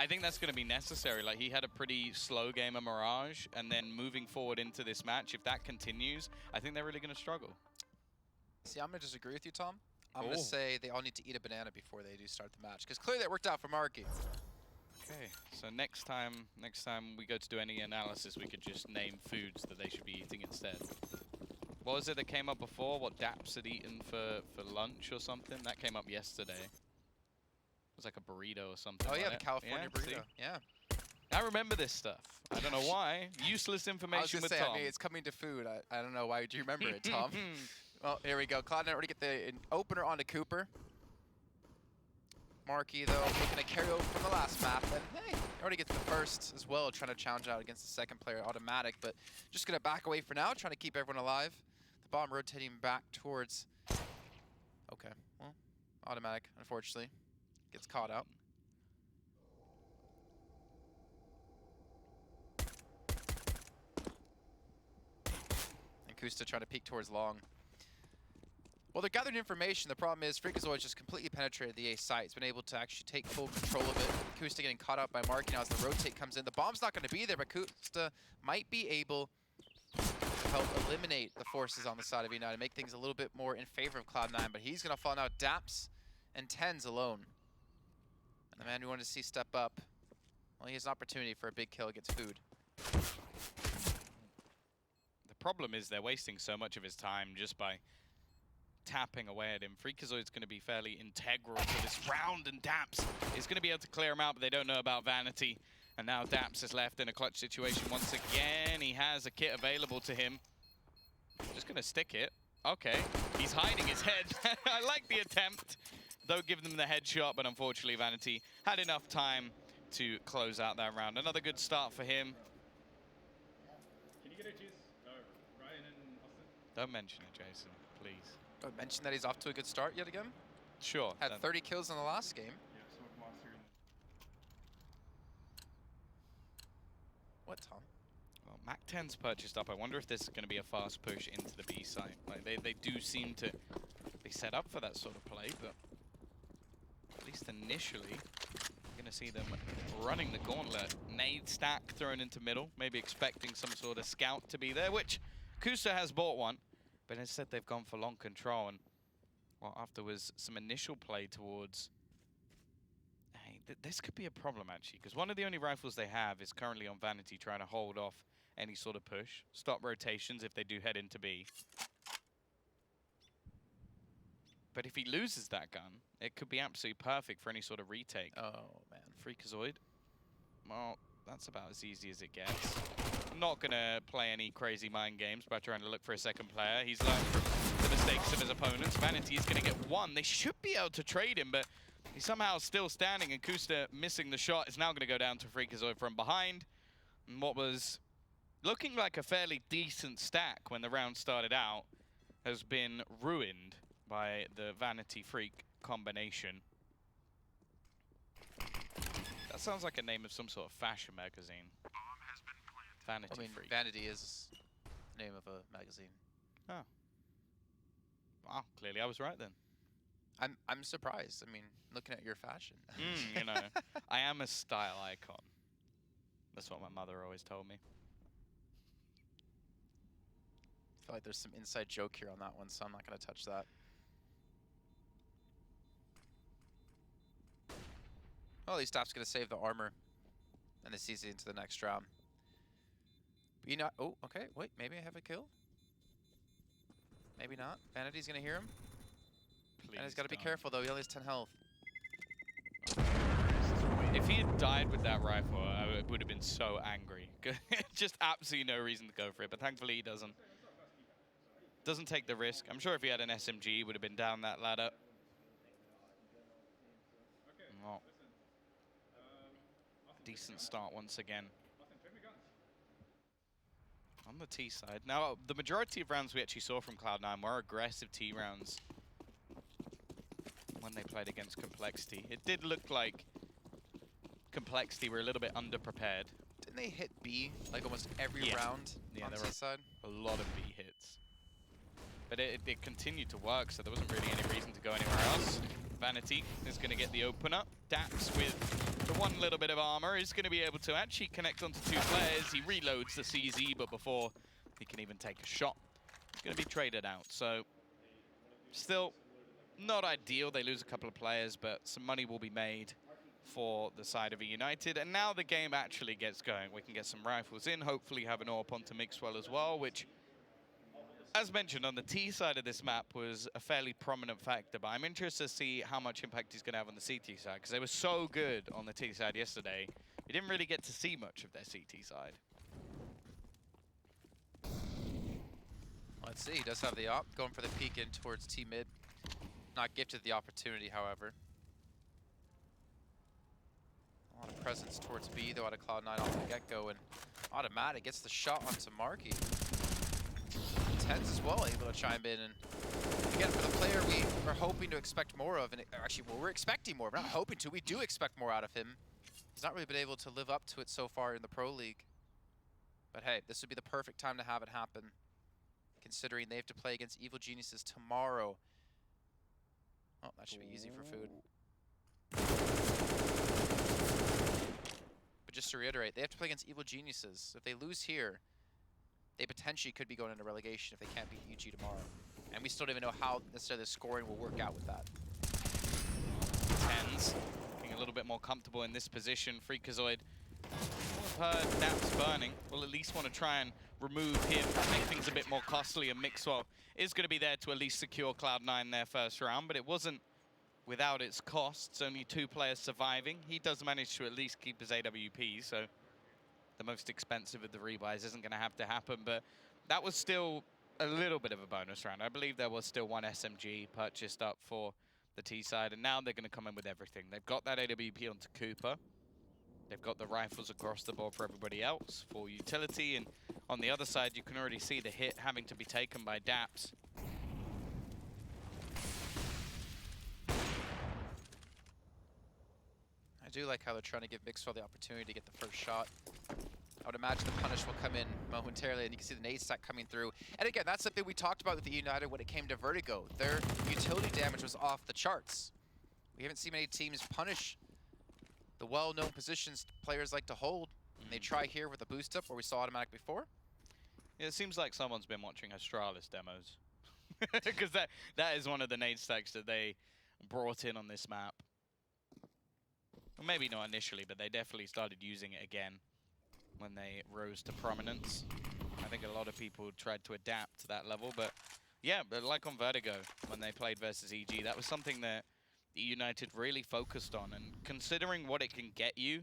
I think that's going to be necessary. Like, he had a pretty slow game of Mirage, and then moving forward into this match, if that continues, I think they're really going to struggle. See, I'm going to disagree with you, Tom. I'm going to say they all need to eat a banana before they do start the match, because clearly that worked out for Marky. Okay, so next time we go to do any analysis, we could just name foods that they should be eating instead. What was it that came up before? What Daps had eaten for lunch or something? That came up yesterday. It was like a burrito or something. Oh, yeah, the California burrito. See? Yeah. I remember this stuff. I don't know why. Useless information with Tom. I mean, it's coming to food. I don't know why. Do you remember it, Tom? Well, here we go. Cloud9 already get the opener onto Cooper. Marky, though, looking to carry over from the last map. And, hey, already gets the first as well, trying to challenge out against the second player, automatic. But just going to back away for now, trying to keep everyone alive. The bomb rotating back towards... Okay, well, automatic, unfortunately. Gets caught out. And Kusta trying to peek towards long. Well, they're gathering information. The problem is Freakazoid just completely penetrated the A site. It's been able to actually take full control of it. Kusta getting caught up by Marky now as the rotate comes in. The bomb's not going to be there, but Kusta might be able to help eliminate the forces on the side of eUnited, make things a little bit more in favor of Cloud9, but he's going to fall now. Daps and Tens alone. And the man we wanted to see step up, well, he has an opportunity for a big kill against Food. The problem is they're wasting so much of his time just by tapping away at him. Freakazoid's going to be fairly integral to this round, and Daps is going to be able to clear him out, but they don't know about Vanity. And now Daps is left in a clutch situation once again. He has a kit available to him. Just going to stick it. Okay, he's hiding his head. I like the attempt, though, give them the headshot, but unfortunately Vanity had enough time to close out that round. Another good start for him. Can you get a juice? Ryan and Austin? Don't mention it, Jason, please. Don't mention that he's off to a good start yet again. Sure. Had 30 kills in the last game. Yeah, Smoke Monster. What, Tom? Well, Mac 10's purchased up. I wonder if this is going to be a fast push into the B site. Like, they do seem to be set up for that sort of play, but at least initially, you're going to see them running the gauntlet. Nade stack thrown into middle, maybe expecting some sort of scout to be there, which Kusa has bought one, but instead they've gone for long control. And well, afterwards, some initial play towards... Hey, this could be a problem, actually, because one of the only rifles they have is currently on Vanity, trying to hold off any sort of push, stop rotations if they do head into B. But if he loses that gun, it could be absolutely perfect for any sort of retake. Oh, man. Freakazoid. Well, that's about as easy as it gets. I'm not going to play any crazy mind games by trying to look for a second player. He's learned from the mistakes of his opponents. Vanity is going to get one. They should be able to trade him, but he's somehow still standing, and Kusta missing the shot is now going to go down to Freakazoid from behind. And what was looking like a fairly decent stack when the round started out has been ruined by the Vanity Freak combination. That sounds like a name of some sort of fashion magazine. Vanity Freak. Vanity is the name of a magazine. Oh. Wow, clearly I was right then. I'm surprised. I mean, looking at your fashion. You know, I am a style icon. That's what my mother always told me. I feel like there's some inside joke here on that one, so I'm not going to touch that. Well, at least Daps going to save the armor, and this sees it into the next round. But you not? Oh, okay. Wait, maybe I have a kill. Maybe not. Vanity's going to hear him. Please And he's got to be careful, though. He only has 10 health. If he had died with that rifle, I would have been so angry. Just absolutely no reason to go for it, but thankfully he doesn't. Doesn't take the risk. I'm sure if he had an SMG, he would have been down that ladder. Oh. Decent start once again. On the T side. Now, the majority of rounds we actually saw from Cloud9 were aggressive T rounds when they played against Complexity. It did look like Complexity were a little bit underprepared. Didn't they hit B like almost every round on T side? A lot of B hits. But it continued to work, so there wasn't really any reason to go anywhere else. Vanity is going to get the opener. Daps with the one little bit of armor is going to be able to actually connect onto two players. He reloads the CZ, but before he can even take a shot, he's going to be traded out. So still not ideal. They lose a couple of players, but some money will be made for the side of eUnited. And now the game actually gets going. We can get some rifles in, hopefully have an AWP onto Mixwell as well, which, as mentioned, on the T side of this map was a fairly prominent factor, but I'm interested to see how much impact he's going to have on the CT side, because they were so good on the T side yesterday. You didn't really get to see much of their CT side. Let's see, he does have the op, going for the peek in towards T mid. Not gifted the opportunity, however. A lot of presence towards B, though, out of Cloud9 off the get-go, and Automatic gets the shot onto Marky. Tens as well, able to chime in, and again, for the player we are hoping to expect more of, and actually, well, we're expecting more. We're not hoping to, we do expect more out of him. He's not really been able to live up to it so far in the Pro League. But hey, this would be the perfect time to have it happen, considering they have to play against Evil Geniuses tomorrow. Oh, that should be easy for Food. But just to reiterate, they have to play against Evil Geniuses. If they lose here, they potentially could be going into relegation if they can't beat UG tomorrow. And we still don't even know how necessarily the scoring will work out with that. Tens getting a little bit more comfortable in this position. Freakazoid, we've heard Daps burning. We'll at least want to try and remove him, make things a bit more costly, and Mixwell is going to be there to at least secure Cloud9 their first round, but it wasn't without its costs. Only 2 players surviving. He does manage to at least keep his AWP, so the most expensive of the rebuys isn't going to have to happen, but that was still a little bit of a bonus round. I believe there was still 1 SMG purchased up for the T side, and now they're going to come in with everything. They've got that AWP onto Cooper. They've got the rifles across the board for everybody else for utility, and on the other side, you can already see the hit having to be taken by Daps. I do like how they're trying to give Mixwell the opportunity to get the first shot. I would imagine the punish will come in momentarily, and you can see the nade stack coming through. And again, that's something we talked about with the eUnited when it came to Vertigo. Their utility damage was off the charts. We haven't seen many teams punish the well-known positions players like to hold. And they try here with a boost up where we saw Automatic before. Yeah, it seems like someone's been watching Astralis demos. Because that is one of the nade stacks that they brought in on this map. Well, maybe not initially, but they definitely started using it again when they rose to prominence. I think a lot of people tried to adapt to that level, but yeah, but like on Vertigo, when they played versus EG, that was something that eUnited really focused on, and considering what it can get you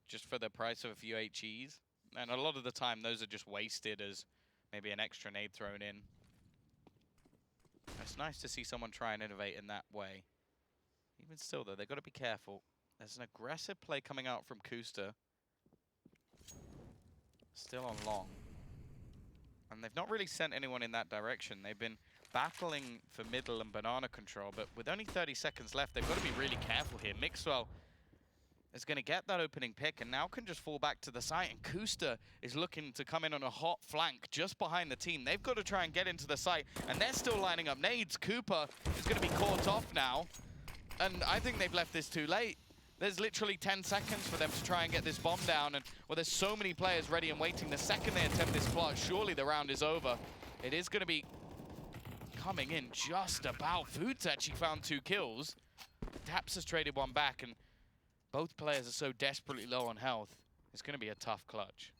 just for the price of a few HEs, and a lot of the time those are just wasted as maybe an extra nade thrown in. It's nice to see someone try and innovate in that way. Even still though, they've got to be careful. There's an aggressive play coming out from Kusta. Still on long. And they've not really sent anyone in that direction. They've been battling for middle and banana control, but with only 30 seconds left, they've got to be really careful here. Mixwell is going to get that opening pick and now can just fall back to the site, and Kusta is looking to come in on a hot flank just behind the team. They've got to try and get into the site, and they're still lining up nades. Cooper is going to be caught off now, and I think they've left this too late. There's literally 10 seconds for them to try and get this bomb down, and well, there's so many players ready and waiting. The second they attempt this plot, surely the round is over. It is going to be coming in just about. Food's actually found 2 kills. Daps has traded 1 back, and both players are so desperately low on health. It's going to be a tough clutch.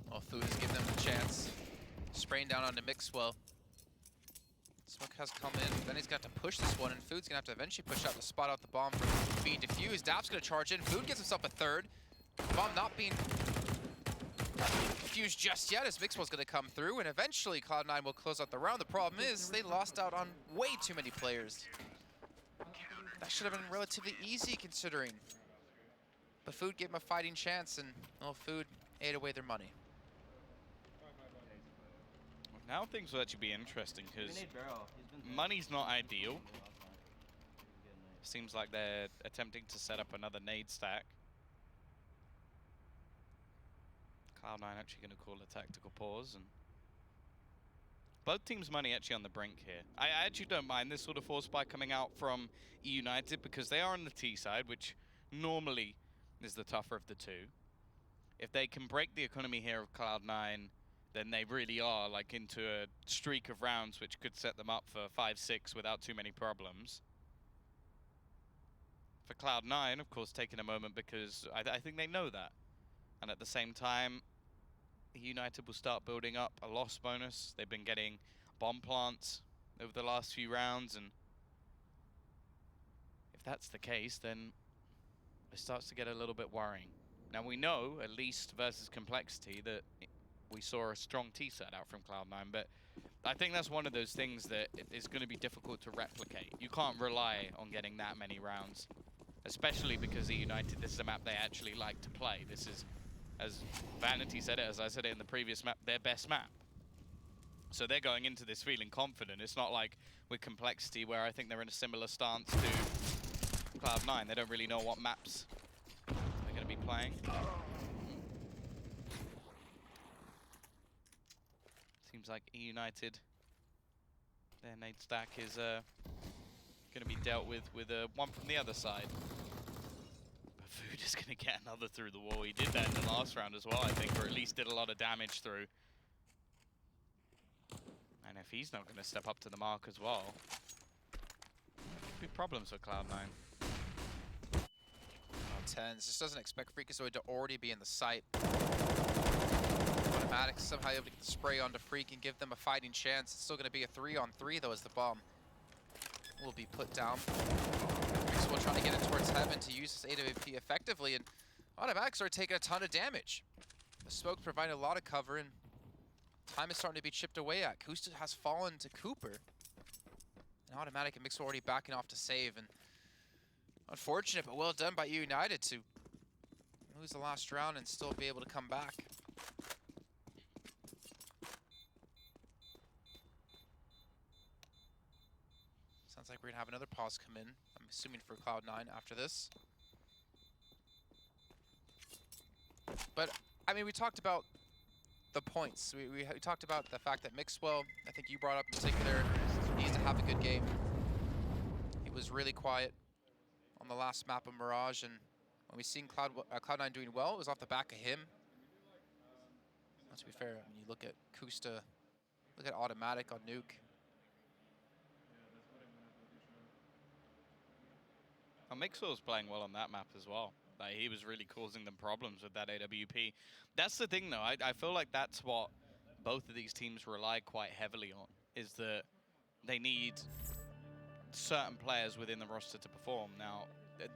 Well, Food has given them the chance. Spraying down onto Mixwell. Smoke has come in, then he's going to have to push this one, and Food's going to have to eventually push out to spot out the bomb from being defused. Dap's going to charge in. Food gets himself a third. The bomb not being defused just yet as Mixwell's going to come through, and eventually Cloud9 will close out the round. The problem is they lost out on way too many players. That should have been relatively easy considering. But Food gave him a fighting chance, and well, Food ate away their money. Now things will actually be interesting because money's not ideal. Seems like they're attempting to set up another nade stack. Cloud9 actually going to call a tactical pause, and both teams' money actually on the brink here. I actually don't mind this sort of force buy coming out from eUnited because they are on the T side, which normally is the tougher of the two. If they can break the economy here of Cloud9, then they really are like into a streak of rounds which could set them up for 5-6 without too many problems. For Cloud9, of course, taking a moment because I think they know that. And at the same time, United will start building up a loss bonus. They've been getting bomb plants over the last few rounds, and if that's the case, then it starts to get a little bit worrying. Now we know, at least versus Complexity, that we saw a strong T-set out from Cloud9, but I think that's one of those things that is going to be difficult to replicate. You can't rely on getting that many rounds, especially because eUnited, this is a map they actually like to play. This is, as Vanity said it, as I said it in the previous map, their best map. So they're going into this feeling confident. It's not like with Complexity where I think they're in a similar stance to Cloud9. They don't really know what maps they're going to be playing. Seems like eUnited, their nade stack is going to be dealt with one from the other side. But Food is going to get another through the wall. He did that in the last round as well, I think, or at least did a lot of damage through. And if he's not going to step up to the mark as well, could be problems for Cloud9. Tens just doesn't expect Freakazoid to already be in the site. Automatic somehow able to get the spray onto Freak and give them a fighting chance. It's still going to be a 3-on-3 though, as the bomb will be put down. Freakazoid trying to get it towards heaven to use this AWP effectively, and Automatics are taking a ton of damage. The smoke's providing a lot of cover, and time is starting to be chipped away at. Kusta has fallen to Cooper. And Automatic and Mixwell already backing off to save, and unfortunate, but well done by eUnited to lose the last round and still be able to come back. Sounds like we're gonna have another pause come in, I'm assuming for Cloud9 after this. But, I mean, we talked about the points. We talked about the fact that Mixwell, I think you brought up in particular, needs to have a good game. He was really quiet on the last map of Mirage, and when we seen Cloud9 doing well, it was off the back of him. To be fair, when you look at Kusta, look at Automatic on Nuke. Well, Mixwell's playing well on that map as well. Like, he was really causing them problems with that AWP. That's the thing, though. I feel like that's what both of these teams rely quite heavily on, is that they need certain players within the roster to perform. Now,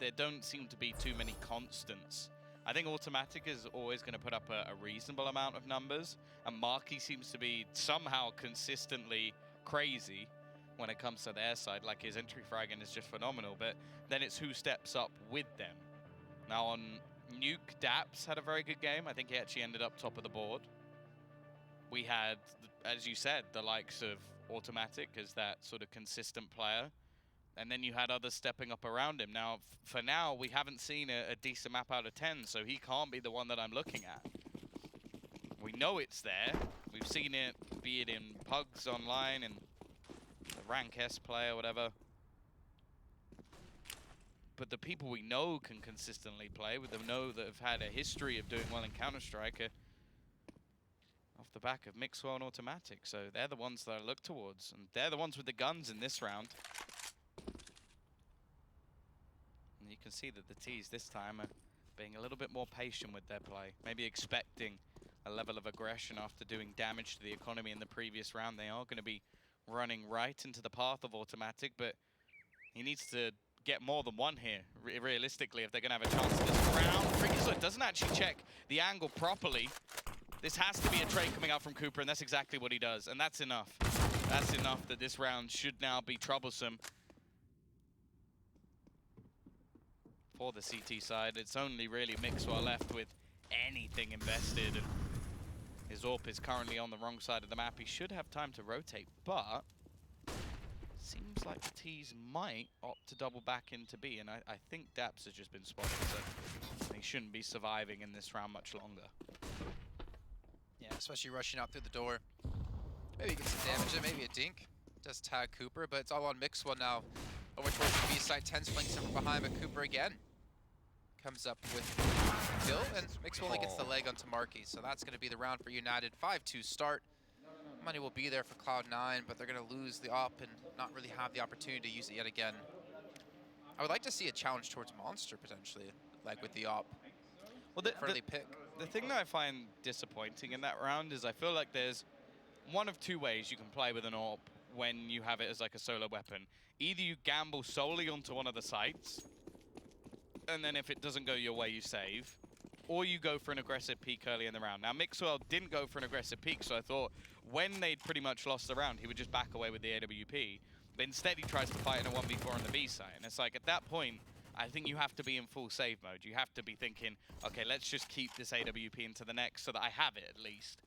there don't seem to be too many constants. I think Automatic is always going to put up a reasonable amount of numbers, and Marky seems to be somehow consistently crazy when it comes to their side. Like, his entry fragging is just phenomenal, but then it's who steps up with them. Now on Nuke, Daps had a very good game. I think he actually ended up top of the board. We had, as you said, the likes of Automatic as that sort of consistent player. And then you had others stepping up around him. Now, for now, we haven't seen a decent map out of 10, so he can't be the one that I'm looking at. We know it's there. We've seen it, be it in Pugs online and the Rank S play or whatever. But the people we know can consistently play, with them know that have had a history of doing well in Counter-Strike, off the back of Mixwell and Automatic. So they're the ones that I look towards, and they're the ones with the guns in this round. And you can see that the T's this time are being a little bit more patient with their play. Maybe expecting a level of aggression after doing damage to the economy in the previous round. They are going to be running right into the path of Automatic, but he needs to get more than one here, realistically, if they're going to have a chance this round. Freakazoid doesn't actually check the angle properly. This has to be a trade coming out from Cooper, and that's exactly what he does. And that's enough. That's enough that this round should now be troublesome for the CT side. It's only really Mixwell left with anything invested, and his AWP is currently on the wrong side of the map. He should have time to rotate, but seems like the T's might opt to double back into B, and I think Daps has just been spotted, so he shouldn't be surviving in this round much longer. Yeah, especially rushing out through the door. Maybe get some damage in, maybe a dink. Does tag Cooper, but it's all on Mixwell now. Over towards the B side, 10 flanks him from behind, but Cooper again comes up with the kill, and Mixwell only gets the leg onto Marky. So that's going to be the round for United. 5-2 start. Money will be there for Cloud9, but they're going to lose the op and not really have the opportunity to use it yet again. I would like to see a challenge towards Monster, potentially, like with the op. Well, Early pick. the thing that I find disappointing in that round is I feel like there's one of two ways you can play with an AWP when you have it as like a solo weapon. Either you gamble solely onto one of the sites, and then if it doesn't go your way, you save, or you go for an aggressive peek early in the round. Now, Mixwell didn't go for an aggressive peek, so I thought when they'd pretty much lost the round, he would just back away with the AWP. But instead, he tries to fight in a 1v4 on the B side. And it's like, at that point, I think you have to be in full save mode. You have to be thinking, okay, let's just keep this AWP into the next so that I have it at least.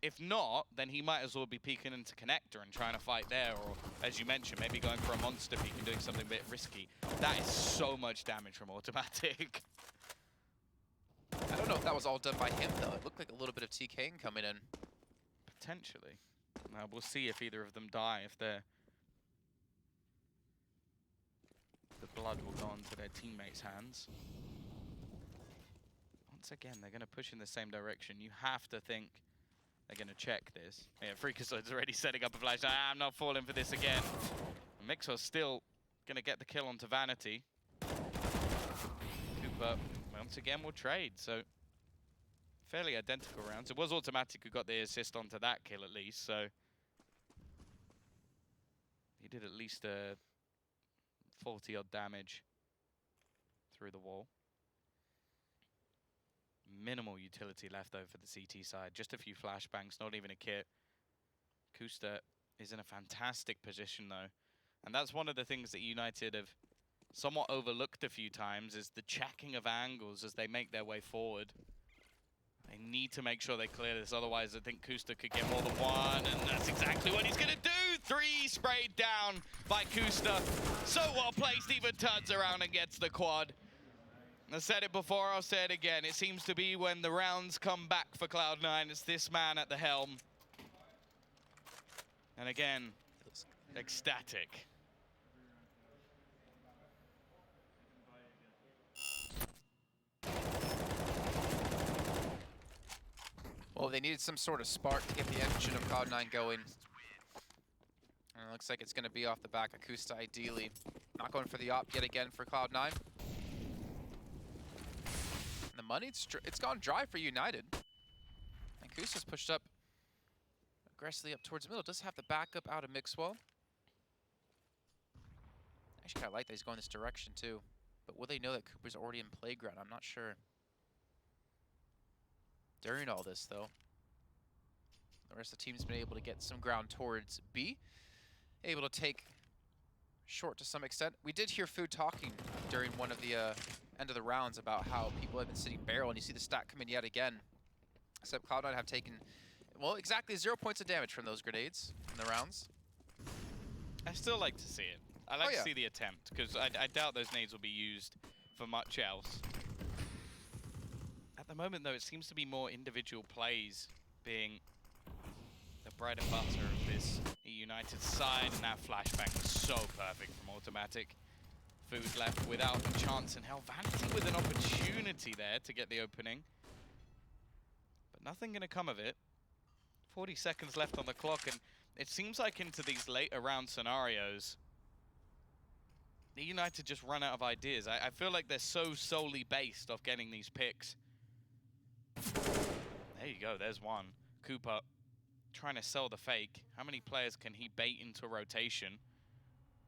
If not, then he might as well be peeking into connector and trying to fight there, or, as you mentioned, maybe going for a monster peek and doing something a bit risky. That is so much damage from automatic. I don't know if that was all done by him, though. It looked like a little bit of TKing coming in. Potentially. We'll see if either of them die, if the blood will go onto their teammates' hands. Once again, they're going to push in the same direction. You have to think they're going to check this. Yeah, Freakazoid's already setting up a flash. I'm not falling for this again. Mixwell's still going to get the kill onto Vanity. Cooper, once again, will trade. So, fairly identical rounds. It was Automatic who got the assist onto that kill at least. So, he did at least 40 odd damage through the wall. Minimal utility left though for the CT side. Just a few flashbangs, not even a kit. Kusta is in a fantastic position though. And that's one of the things that United have somewhat overlooked a few times, is the checking of angles as they make their way forward. They need to make sure they clear this, otherwise I think Kusta could get more than one, and that's exactly what he's gonna do! 3 sprayed down by Kusta. So well placed, even turns around and gets the quad. I said it before, I'll say it again. It seems to be when the rounds come back for Cloud9, it's this man at the helm. And again, ecstatic. Well, they needed some sort of spark to get the engine of Cloud9 going. And it looks like it's going to be off the back of Kusta, ideally. Not going for the op yet again for Cloud9. And the money, it's gone dry for United. And Kusta's pushed up aggressively up towards the middle. Does have the backup out of Mixwell. Actually, kind of like that he's going this direction too. But will they know that Cooper's already in playground? I'm not sure. During all this, though, the rest of the team's been able to get some ground towards B. Able to take short to some extent. We did hear Food talking during one of the end of the rounds about how people have been sitting barrel, and you see the stat come in yet again. Except Cloud9 have taken, well, exactly 0 points of damage from those grenades in the rounds. I still like to see it. I like to see the attempt, because I doubt those nades will be used for much else. At the moment, though, it seems to be more individual plays being the bread and butter of this eUnited side, and that flashbang was so perfect from Automatic. Food left without a chance in hell. Vanity with an opportunity there to get the opening. But nothing going to come of it. 40 seconds left on the clock, and it seems like into these later round scenarios, the United just run out of ideas. I feel like they're so solely based off getting these picks. There you go, there's one. Cooper trying to sell the fake. How many players can he bait into a rotation?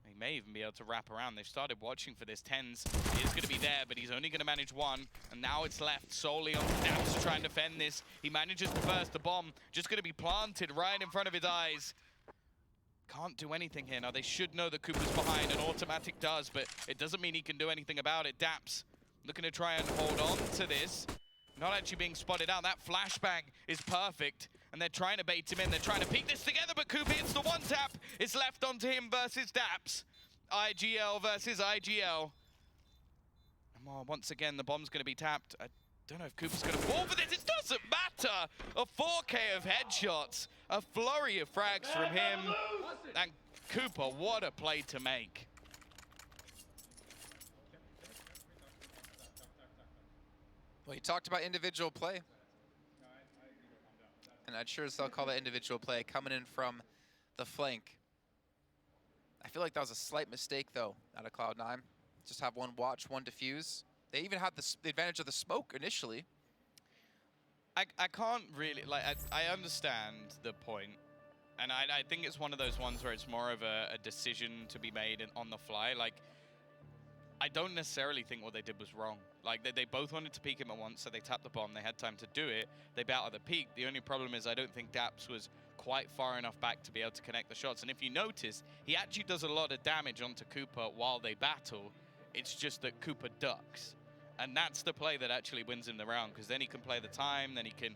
He may even be able to wrap around. They've started watching for this. Tens is going to be there, but he's only going to manage one. And now it's left solely on Daps to try and defend this. He manages to burst the bomb. Just going to be planted right in front of his eyes. Can't do anything here. Now, they should know that Cooper's behind, and Automatic does, but it doesn't mean he can do anything about it. Daps looking to try and hold on to this. Not actually being spotted out. That flashbang is perfect. And they're trying to bait him in. They're trying to peek this together, but Cooper hits the one tap. It's left onto him versus Daps. IGL versus IGL. And once again, the bomb's going to be tapped. Don't know if Cooper's going to fall for this. It doesn't matter. A 4K of headshots. A flurry of frags from him. And Cooper, what a play to make. Well, you talked about individual play. And I'd sure as hell call that individual play coming in from the flank. I feel like that was a slight mistake, though, out of Cloud9. Just have one watch, one defuse. They even had the advantage of the smoke initially. I can't really, like, I understand the point. And I think it's one of those ones where it's more of a decision to be made on the fly. Like, I don't necessarily think what they did was wrong. Like, they both wanted to peek him at once, so they tapped the bomb. They had time to do it. They battled the peak. The only problem is I don't think Daps was quite far enough back to be able to connect the shots. And if you notice, he actually does a lot of damage onto Cooper while they battle. It's just that Cooper ducks. And that's the play that actually wins him the round, because then he can play the time, then he can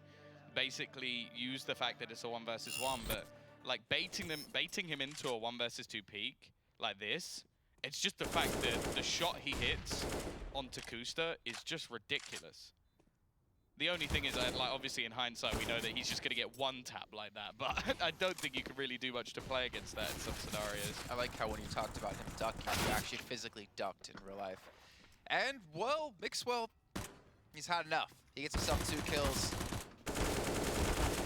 basically use the fact that it's a 1 versus 1. But, like, baiting him into a 1 versus 2 peak like this, it's just the fact that the shot he hits onto Kusta is just ridiculous. The only thing is, like, obviously in hindsight, we know that he's just going to get one tap like that, but I don't think you can really do much to play against that in some scenarios. I like how when you talked about him ducking, he actually physically ducked in real life. And, well, Mixwell, he's had enough. He gets himself 2 kills.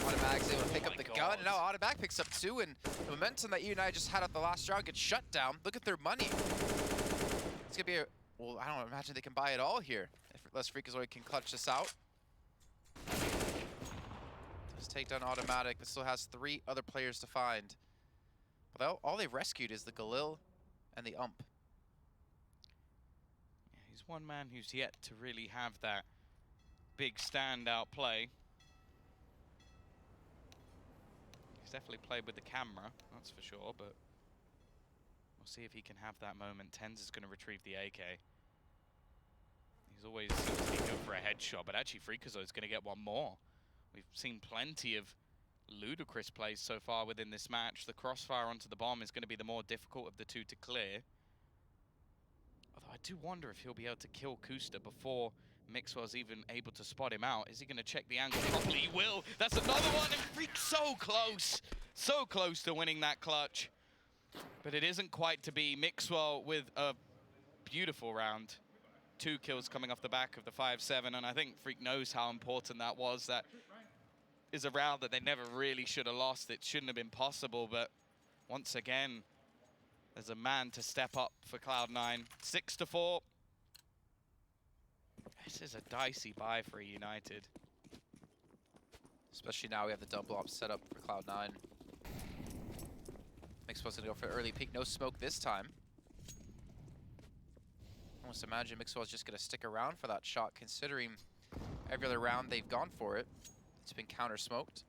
Automatic's able to pick up the gun, and now Automatic picks up 2, and the momentum that eUnited just had at the last round gets shut down. Look at their money. It's gonna be a, well, I don't imagine they can buy it all here, unless Freakazoid can clutch this out. Does take down Automatic, but still has 3 other players to find. But all they've rescued is the Galil and the Ump. Yeah, he's one man who's yet to really have that big standout play. Definitely played with the camera, that's for sure, but we'll see if he can have that moment. Tens is going to retrieve the AK. He's always seems to be good for a headshot, but actually Freakazoid is going to get one more. We've seen plenty of ludicrous plays so far within this match. The crossfire onto the bomb is going to be the more difficult of the 2 to clear. Although I do wonder if he'll be able to kill Kusta before Mixwell's even able to spot him out. Is he going to check the angle properly? He will. That's another one. And Freak so close. So close to winning that clutch. But it isn't quite to be. Mixwell with a beautiful round. 2 kills coming off the back of the 5-7. And I think Freak knows how important that was. That is a round that they never really should have lost. It shouldn't have been possible. But once again, there's a man to step up for Cloud9. 6-4. This is a dicey buy for eUnited. Especially now we have the double op set up for Cloud9. Mixwell's gonna go for early peek, no smoke this time. Almost imagine Mixwell's just gonna stick around for that shot, considering every other round they've gone for it. It's been counter-smoked.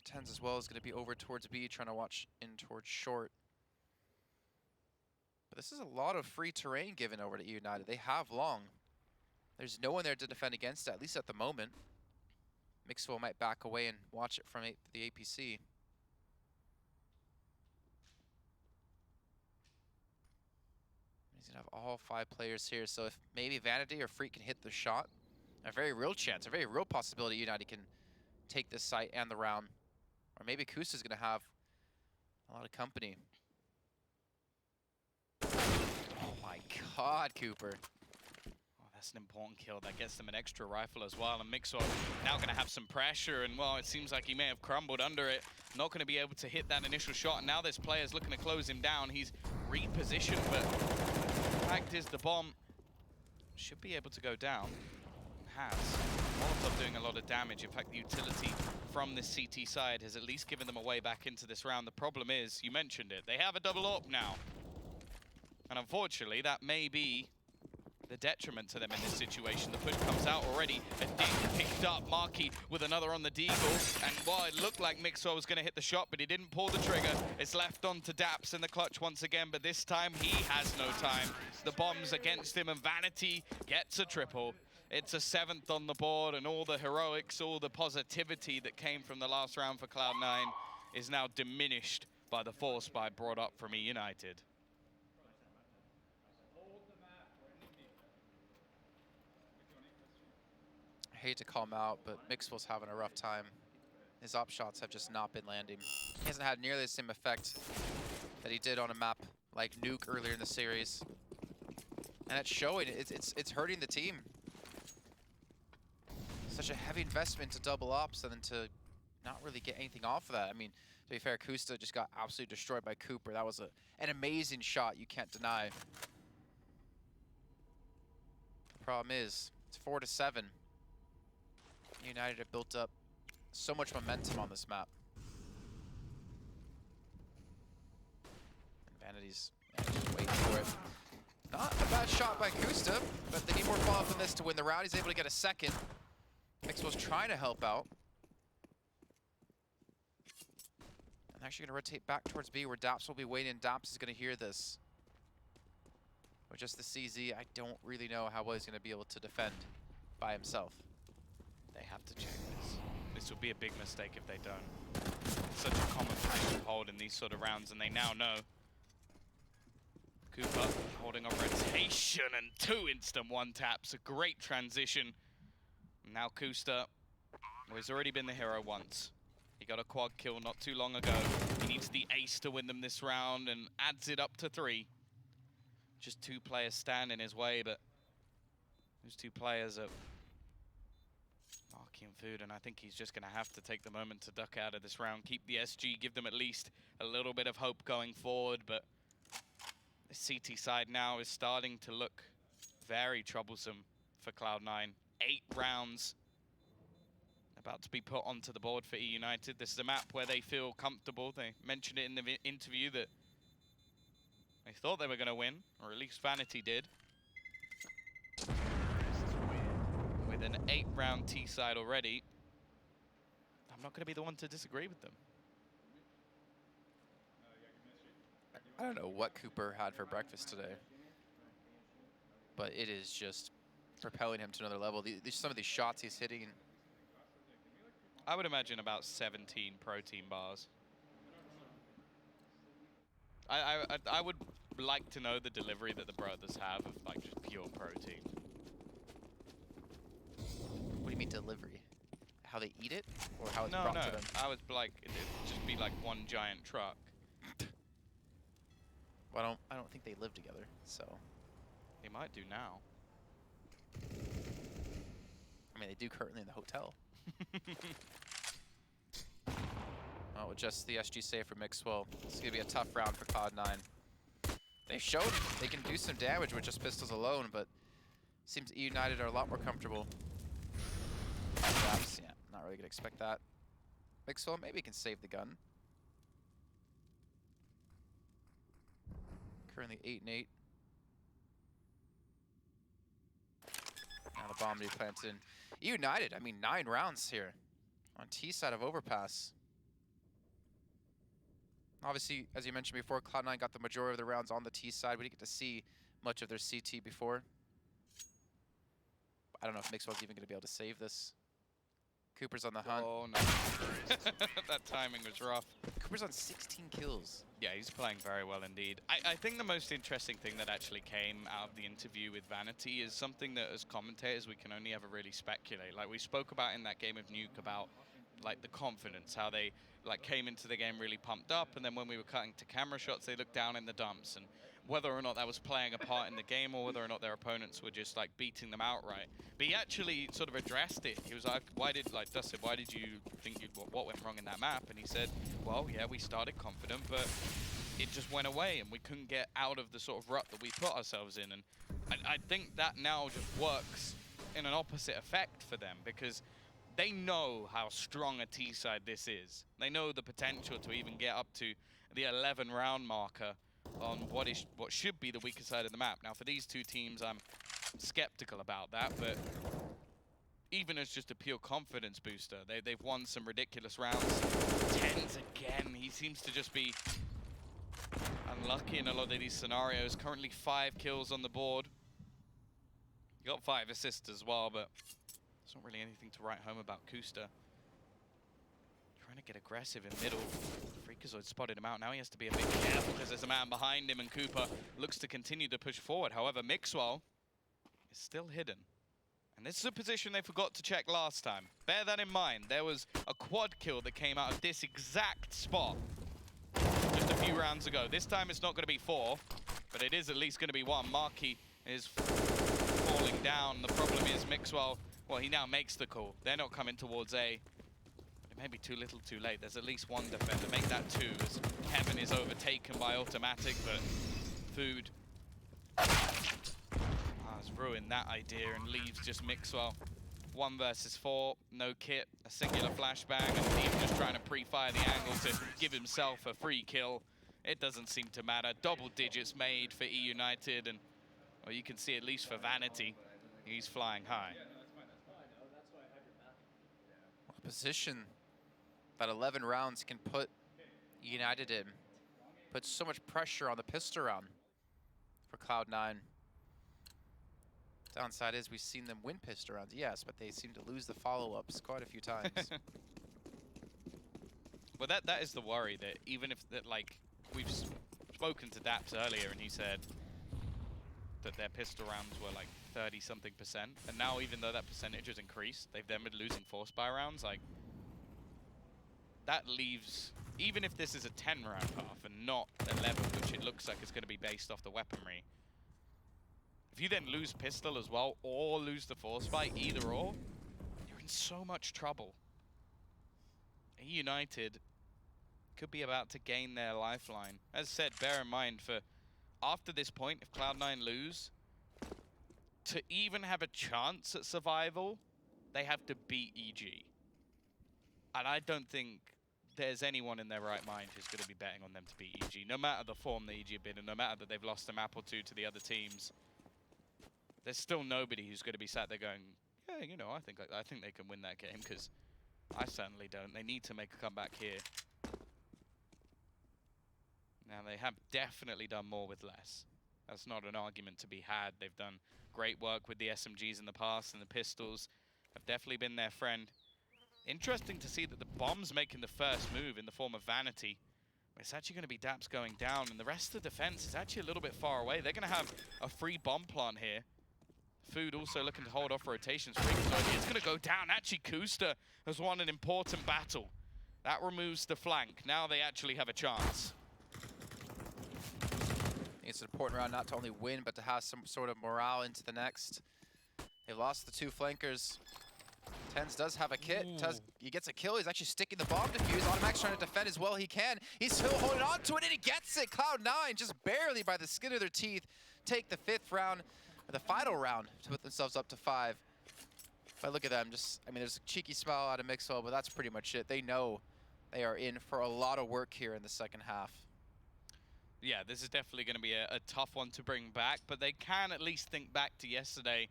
Tens as well is gonna be over towards B, trying to watch in towards short. But this is a lot of free terrain given over to eUnited. They have long. There's no one there to defend against it, at least at the moment. Mixwell might back away and watch it from the APC. He's gonna have all 5 players here, so if maybe Vanity or Freak can hit the shot, a very real chance, a very real possibility United can take this site and the round. Or maybe Kusta's gonna have a lot of company. Oh my god, Cooper. Oh, that's an important kill. That gets them an extra rifle as well. And Mixwell now going to have some pressure. And, well, it seems like he may have crumbled under it. Not going to be able to hit that initial shot. And now this player's looking to close him down. He's repositioned, but the fact is the bomb should be able to go down. Has. Molotov doing a lot of damage. In fact, the utility from this CT side has at least given them a way back into this round. The problem is, you mentioned it, they have a double AWP now. And unfortunately, that may be the detriment to them in this situation. The push comes out already. A dig picked up. Markey with another on the deagle. And while it looked like Mixwell was going to hit the shot, but he didn't pull the trigger. It's left on to Daps in the clutch once again, but this time he has no time. The bomb's against him, and Vanity gets a triple. It's a 7th on the board, and all the heroics, all the positivity that came from the last round for Cloud9 is now diminished by the force by brought up from eUnited. hate to call him out, but Mixwell's having a rough time. His op shots have just not been landing. He hasn't had nearly the same effect that he did on a map like Nuke earlier in the series. And it's showing, it's hurting the team. Such a heavy investment to double ops and then to not really get anything off of that. I mean, to be fair, Kusta just got absolutely destroyed by Cooper. That was an amazing shot, you can't deny. The problem is, it's 4-7. United have built up so much momentum on this map. And Vanity's just waiting for it. Not a bad shot by Kusta, but they need more follow-up than this to win the round. He's able to get a second. Mixwell's trying to help out. I'm actually going to rotate back towards B where Daps will be waiting. Daps is going to hear this. With just the CZ, I don't really know how well he's going to be able to defend by himself. They have to check this. This would be a big mistake if they don't. It's such a common thing to hold in these sort of rounds, and they now know. Cooper holding a rotation and 2 instant one taps. A great transition. Now Kusta, well, he's already been the hero once. He got a quad kill not too long ago. He needs the ace to win them this round and adds it up to 3. Just 2 players stand in his way, but those 2 players are Marky and Food, and I think he's just going to have to take the moment to duck out of this round, keep the SG, give them at least a little bit of hope going forward, but the CT side now is starting to look very troublesome for Cloud9. 8 rounds about to be put onto the board for eUnited. This is a map where they feel comfortable. They mentioned it in the interview that they thought they were going to win, or at least Vanity did. With an 8-round T side already, I'm not going to be the one to disagree with them. I don't know what Cooper had for breakfast today, but it is just propelling him to another level. Some of these shots he's hitting. I would imagine about 17 protein bars. I would like to know the delivery that the brothers have of like just pure protein. What do you mean delivery? How they eat it, or how it's No, brought no. to them? I was like, it'd just be like one giant truck. Well, I don't think they live together, so. They might do now. I mean, they do currently in the hotel. Oh, with just the SG save for Mixwell. It's going to be a tough round for Cloud9. They showed they can do some damage with just pistols alone, but seems eUnited are a lot more comfortable. Perhaps, yeah, not really going to expect that. Mixwell maybe can save the gun. Currently 8-8. Now the bomb to be planted in. eUnited, I mean, 9 rounds here on T side of Overpass. Obviously, as you mentioned before, Cloud9 got the majority of the rounds on the T side. We didn't get to see much of their CT before. I don't know if Mixwell's even going to be able to save this. Cooper's on the hunt. Oh, no. That timing was rough. Cooper's on 16 kills. Yeah, he's playing very well indeed. I think the most interesting thing that actually came out of the interview with Vanity is something that as commentators we can only ever really speculate. Like we spoke about in that game of Nuke about like the confidence, how they like came into the game really pumped up, and then when we were cutting to camera shots they looked down in the dumps, and whether or not that was playing a part in the game or whether or not their opponents were just like beating them outright. But he actually sort of addressed it. He was like, Dustin, why did you think what went wrong in that map? And he said, well, yeah, we started confident, but it just went away and we couldn't get out of the sort of rut that we put ourselves in. And I think that now just works in an opposite effect for them, because they know how strong a T side this is. They know the potential to even get up to the 11 round marker on what should be the weaker side of the map. Now for these two teams I'm skeptical about that, but even as just a pure confidence booster, they've won some ridiculous rounds. 10s again, he seems to just be unlucky in a lot of these scenarios. Currently 5 kills on the board. He got 5 assists as well, but there's not really anything to write home about Kusta. Trying to get aggressive in middle. Freakazoid spotted him out. Now he has to be a bit careful because there's a man behind him, and Cooper looks to continue to push forward. However, Mixwell is still hidden. And this is a position they forgot to check last time. Bear that in mind. There was a quad kill that came out of this exact spot just a few rounds ago. This time it's not going to be 4, but it is at least going to be 1. Marquis is falling down. The problem is Mixwell, well, he now makes the call. They're not coming towards A. But it may be too little too late. There's at least 1 defender. Make that 2 as Kevin is overtaken by Automatic, but Food has ruined that idea and leaves just Mixwell. 1 versus 4, no kit, a singular flashbang, and Steve just trying to pre-fire the angle to give himself a free kill. It doesn't seem to matter. Double digits made for eUnited, and well, you can see at least for Vanity, he's flying high. A position that 11 rounds can put United in. Puts so much pressure on the pistol round for Cloud9. Downside is we've seen them win pistol rounds, yes, but they seem to lose the follow-ups quite a few times. Well, that is the worry, that even if that, like, we've spoken to Daps earlier and he said that their pistol rounds were like 30-something%, and now even though that percentage has increased, they've then been losing force buy rounds. Like, that leaves, even if this is a 10-round half and not 11, which it looks like it's going to be based off the weaponry, if you then lose pistol as well, or lose the force buy, either or, you're in so much trouble. eUnited could be about to gain their lifeline. As said, bear in mind, for after this point, if Cloud9 lose, to even have a chance at survival, they have to beat EG. And I don't think there's anyone in their right mind who's going to be betting on them to beat EG, no matter the form that EG have been in, no matter that they've lost a map or 2 to the other teams. There's still nobody who's going to be sat there going, yeah, you know, I think they can win that game, because I certainly don't. They need to make a comeback here. Now, they have definitely done more with less. That's not an argument to be had. They've done great work with the SMGs in the past, and the pistols have definitely been their friend. Interesting to see that the bomb's making the first move in the form of Vanity. It's actually going to be Daps going down, and the rest of the defense is actually a little bit far away. They're going to have a free bomb plant here. Food also looking to hold off rotations. It's going to go down. Actually, Kusta has won an important battle. That removes the flank. Now they actually have a chance. It's an important round not to only win, but to have some sort of morale into the next. They lost the 2 flankers. Tens does have a kit. He gets a kill. He's actually sticking the bomb defuse. Automatic's trying to defend as well he can. He's still holding on to it, and he gets it. Cloud9 just barely by the skin of their teeth take the 5th round, or the final round, to put themselves up to 5. But look at them. Just, I mean, there's a cheeky smile out of Mixwell, but that's pretty much it. They know they are in for a lot of work here in the second half. Yeah, this is definitely going to be a tough one to bring back, but they can at least think back to yesterday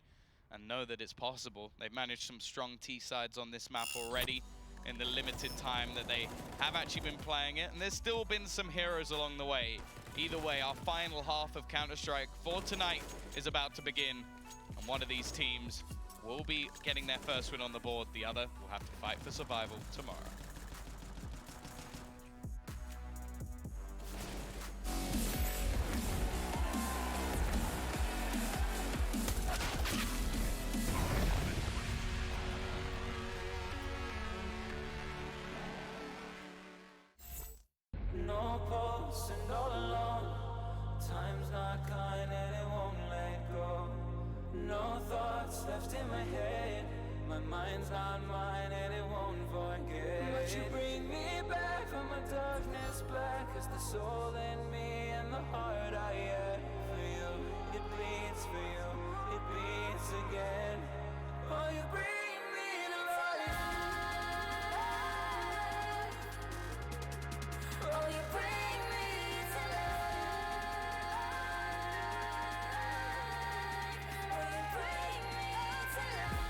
and know that it's possible. They've managed some strong T-sides on this map already in the limited time that they have actually been playing it, and there's still been some heroes along the way. Either way, our final half of Counter-Strike for tonight is about to begin, and one of these teams will be getting their first win on the board. The other will have to fight for survival tomorrow. No pulse and all alone. Time's not kind and it won't let go. No thoughts left in my head. My mind's not mine and it won't forget. But you bring me back from my darkness black. Cause the soul in me and the heart I had for you. It beats for you, it beats again. Oh, you bring me to life. Oh, you bring me to life. Oh, you bring me to life.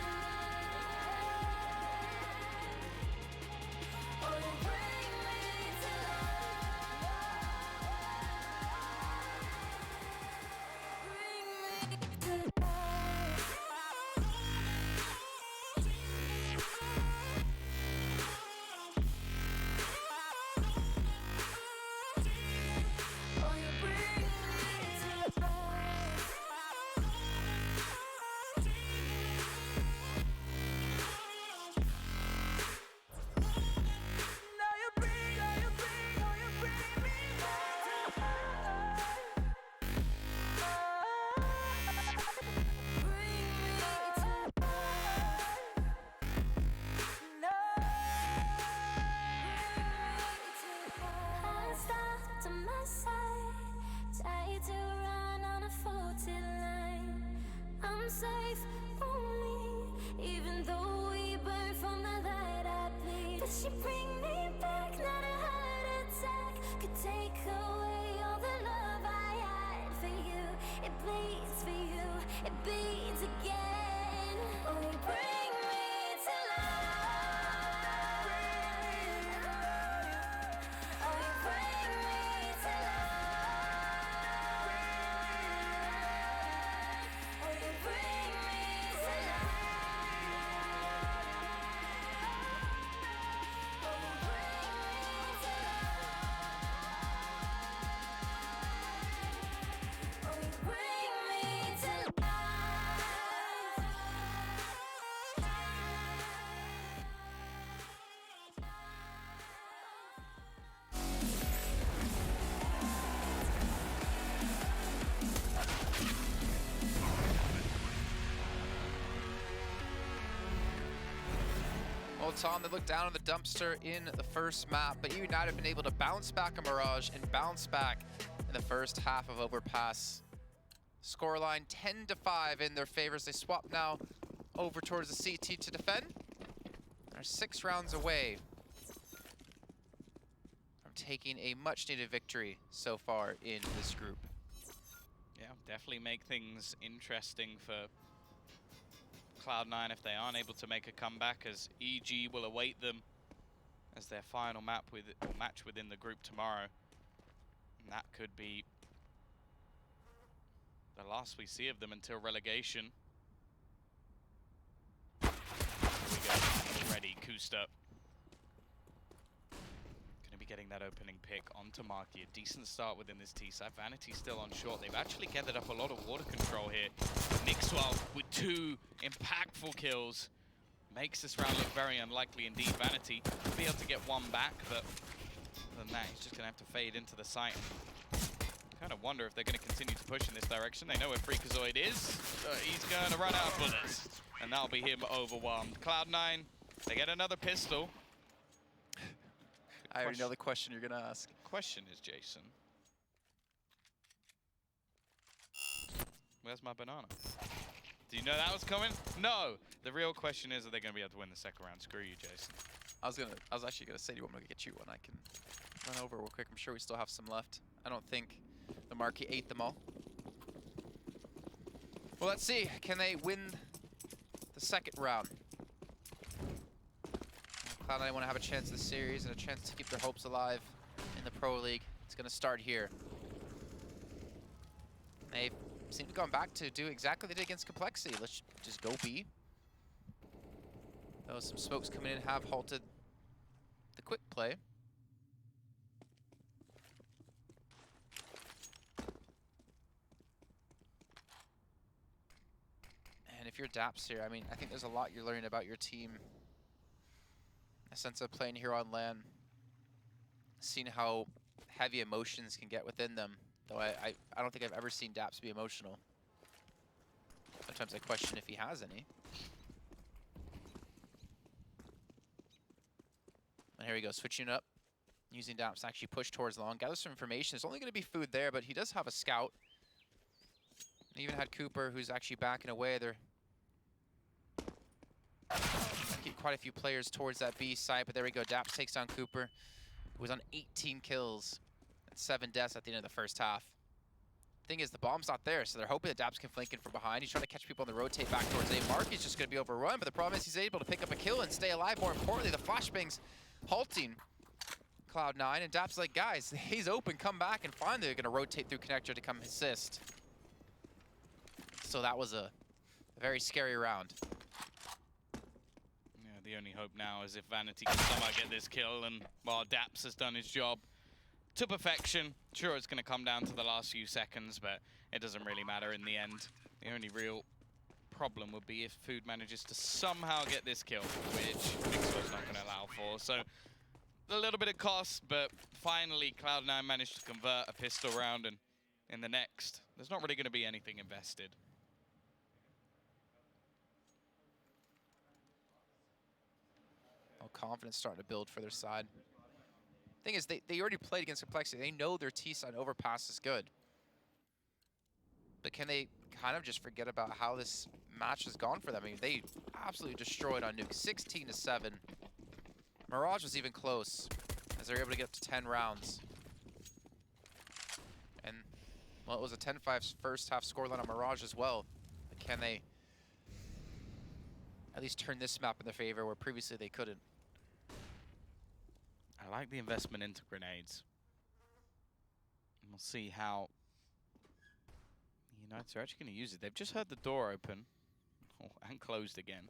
Oh, you bring me to life. to run on a faulty line. I'm safe only, even though we burn from the light I bleed. But she bring me back, not a heart attack could take away all the love I had for you. It bleeds for you, it beats again. Oh, you bring me to life. Oh, you bring me to life. Oh, you bring me to life. Oh, you bring me to life. Oh, you bring me to life. Well, Tom, they looked down on the dumpster in the first map, but eUnited have been able to bounce back a Mirage and bounce back in the first half of Overpass. Scoreline 10-5 in their favors. They swap now over towards the CT to defend. They're 6 rounds away from taking a much-needed victory so far in this group. Yeah, definitely make things interesting for Cloud9 if they aren't able to make a comeback, as EG will await them as their final match within the group tomorrow. And that could be the last we see of them until relegation. Here we go, ready, Kusta. Gonna be getting that opening pick onto Marky. A decent start within this T-side. Vanity still on short. They've actually gathered up a lot of water control here. Mixwell with 2 impactful kills makes this round look very unlikely indeed. Vanity will be able to get 1 back, but other than that, he's just gonna have to fade into the site. Kind of wonder if they're gonna continue to push in this direction. They know where Freakazoid is. He's gonna run out of bullets, and that'll be him overwhelmed. Cloud9, they get another pistol. I already know the question you're gonna ask. Question is, Jason, where's my banana? Do you know that was coming? No! The real question is, are they gonna be able to win the second round? Screw you, Jason. I was actually gonna say, do you want me to get you one? I can run over real quick. I'm sure we still have some left. I don't think the Marquee ate them all. Well, let's see. Can they win the second round? Cloud9 want to have a chance in the series and a chance to keep their hopes alive in the Pro League. It's going to start here. They seem to have gone back to do exactly what they did against Complexity. Let's just go B. Though some smokes coming in have halted the quick play. And if you're Daps here, I mean, I think there's a lot you're learning about your team. A sense of playing here on LAN, seeing how heavy emotions can get within them. Though I don't think I've ever seen Daps be emotional. Sometimes I question if he has any. And here we go, switching it up, using Daps to actually push towards long, gather some information. There's only going to be food there, but he does have a scout. He even had Cooper, who's actually backing away. They're keep quite a few players towards that B site, but there we go. Daps takes down Cooper, who was on 18 kills and 7 deaths at the end of the first half. Thing is, the bomb's not there, so they're hoping that Daps can flank in from behind. He's trying to catch people on the rotate back towards A. Mark is just going to be overrun, but the problem is he's able to pick up a kill and stay alive. More importantly, the flashbangs halting Cloud9, and Daps like, guys, he's open, come back, and finally they're going to rotate through connector to come assist. So that was a very scary round. The only hope now is if Vanity can somehow get this kill, and while Daps has done his job to perfection. Sure, it's going to come down to the last few seconds, but it doesn't really matter in the end. The only real problem would be if Food manages to somehow get this kill, which Mixwell's not going to allow for. So a little bit of cost, but finally Cloud9 managed to convert a pistol round, and in the next, there's not really going to be anything invested. Confidence starting to build for their side. Thing is, they already played against Complexity. They know their T-side Overpass is good. But can they kind of just forget about how this match has gone for them? I mean, they absolutely destroyed on Nuke, 16-7. Mirage was even close, as they were able to get up to 10 rounds. And, well, it was a 10-5 first half scoreline on Mirage as well. But can they at least turn this map in their favor where previously they couldn't? I like the investment into grenades. And we'll see how United are actually going to use it. They've just heard the door open. Oh, and closed again.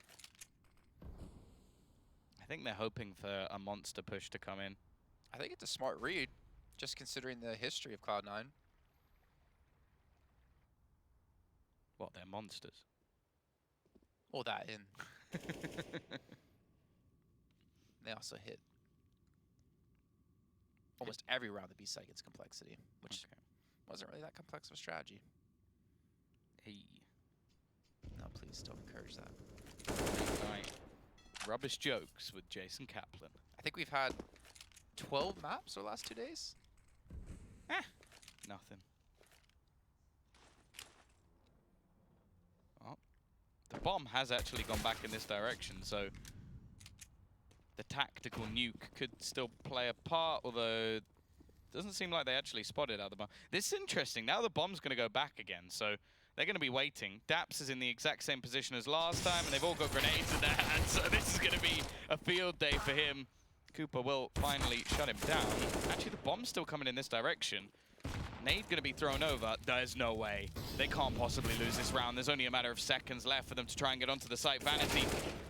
I think they're hoping for a monster push to come in. I think it's a smart read, just considering the history of Cloud9. What, they're monsters? Well, that in. They also hit almost every round the B side gets complexity, which wasn't really that complex of a strategy. Hey. No, please don't encourage that. Right. Rubbish jokes with Jason Kaplan. I think we've had 12 maps over the last 2 days. Nothing. Oh. The bomb has actually gone back in this direction, so the tactical nuke could still play a part, although it doesn't seem like they actually spotted out the bomb. This is interesting. Now the bomb's going to go back again, so they're going to be waiting. Daps is in the exact same position as last time, and they've all got grenades in their hands, so this is going to be a field day for him. Cooper will finally shut him down. Actually, the bomb's still coming in this direction. Nade going to be thrown over. There's no way. They can't possibly lose this round. There's only a matter of seconds left for them to try and get onto the site. Vanity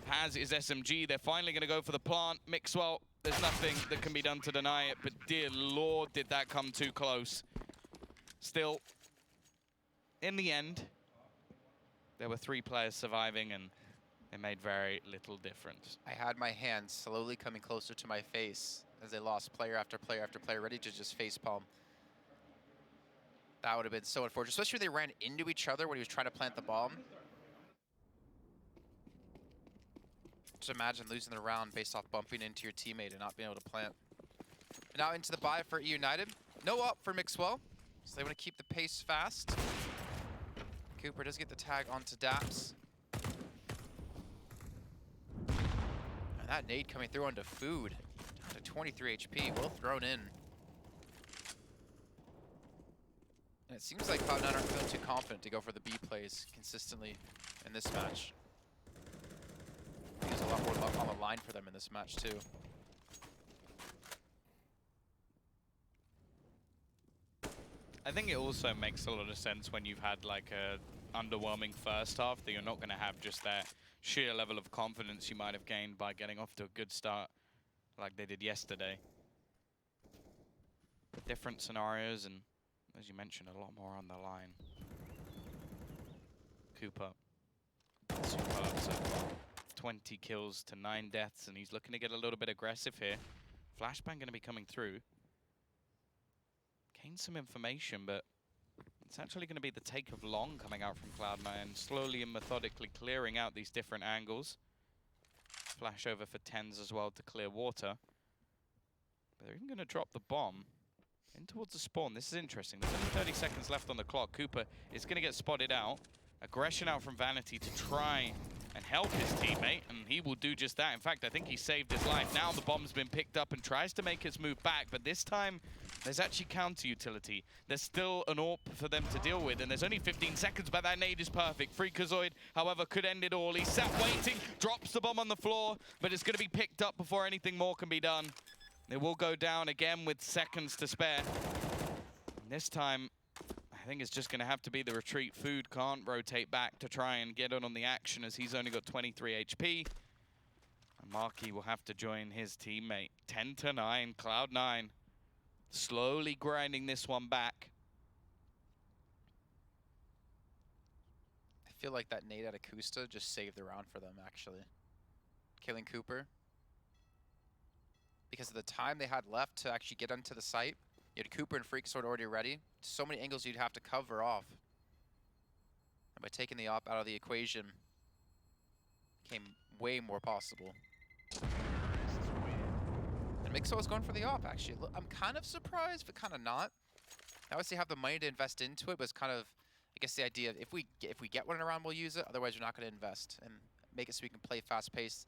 has his SMG. They're finally going to go for the plant. Mixwell, there's nothing that can be done to deny it, but dear Lord, did that come too close. Still, in the end, there were 3 players surviving, and it made very little difference. I had my hands slowly coming closer to my face as they lost player after player after player, ready to just facepalm. That would have been so unfortunate, especially when they ran into each other when he was trying to plant the bomb. Just imagine losing the round based off bumping into your teammate and not being able to plant. And now into the buy for eUnited. No up for Mixwell, so they want to keep the pace fast. Cooper does get the tag onto Daps. And that nade coming through onto Food. Down to 23 HP, well thrown in. And it seems like Cloud9 aren't feeling too confident to go for the B plays consistently in this match. There's a lot more luck on the line for them in this match too. I think it also makes a lot of sense when you've had like a underwhelming first half that you're not going to have just that sheer level of confidence you might have gained by getting off to a good start like they did yesterday. Different scenarios and, as you mentioned, a lot more on the line. Cooper, superb, so 20 kills to 9 deaths, and he's looking to get a little bit aggressive here. Flashbang going to be coming through. Gain some information, but it's actually going to be the take of long coming out from Cloud9, slowly and methodically clearing out these different angles. Flash over for 10s as well to clear water. But they're even going to drop the bomb in towards the spawn. This is interesting. There's only 30 seconds left on the clock. Cooper is going to get spotted out. Aggression out from Vanity to try and help his teammate, and he will do just that. In fact, I think he saved his life. Now the bomb's been picked up and tries to make his move back, but this time there's actually counter utility. There's still an AWP for them to deal with, and there's only 15 seconds, but that nade is perfect. Freakazoid, however, could end it all. He's sat waiting, drops the bomb on the floor, but it's going to be picked up before anything more can be done. It will go down again with seconds to spare. And this time, I think it's just going to have to be the retreat. Food can't rotate back to try and get on the action as he's only got 23 HP. And Marky will have to join his teammate. 10-9, Cloud9. Slowly grinding this one back. I feel like that nade at Akusta just saved the round for them, actually. Killing Cooper. Because of the time they had left to actually get onto the site, you had Cooper and Freakazoid already ready. So many angles you'd have to cover off. And by taking the op out of the equation, became way more possible. And Mixo was going for the op, actually. I'm kind of surprised, but kind of not. They obviously have the money to invest into it, but it's kind of I guess the idea, if we get one around, we'll use it. Otherwise, we're not going to invest and make it so we can play fast-paced.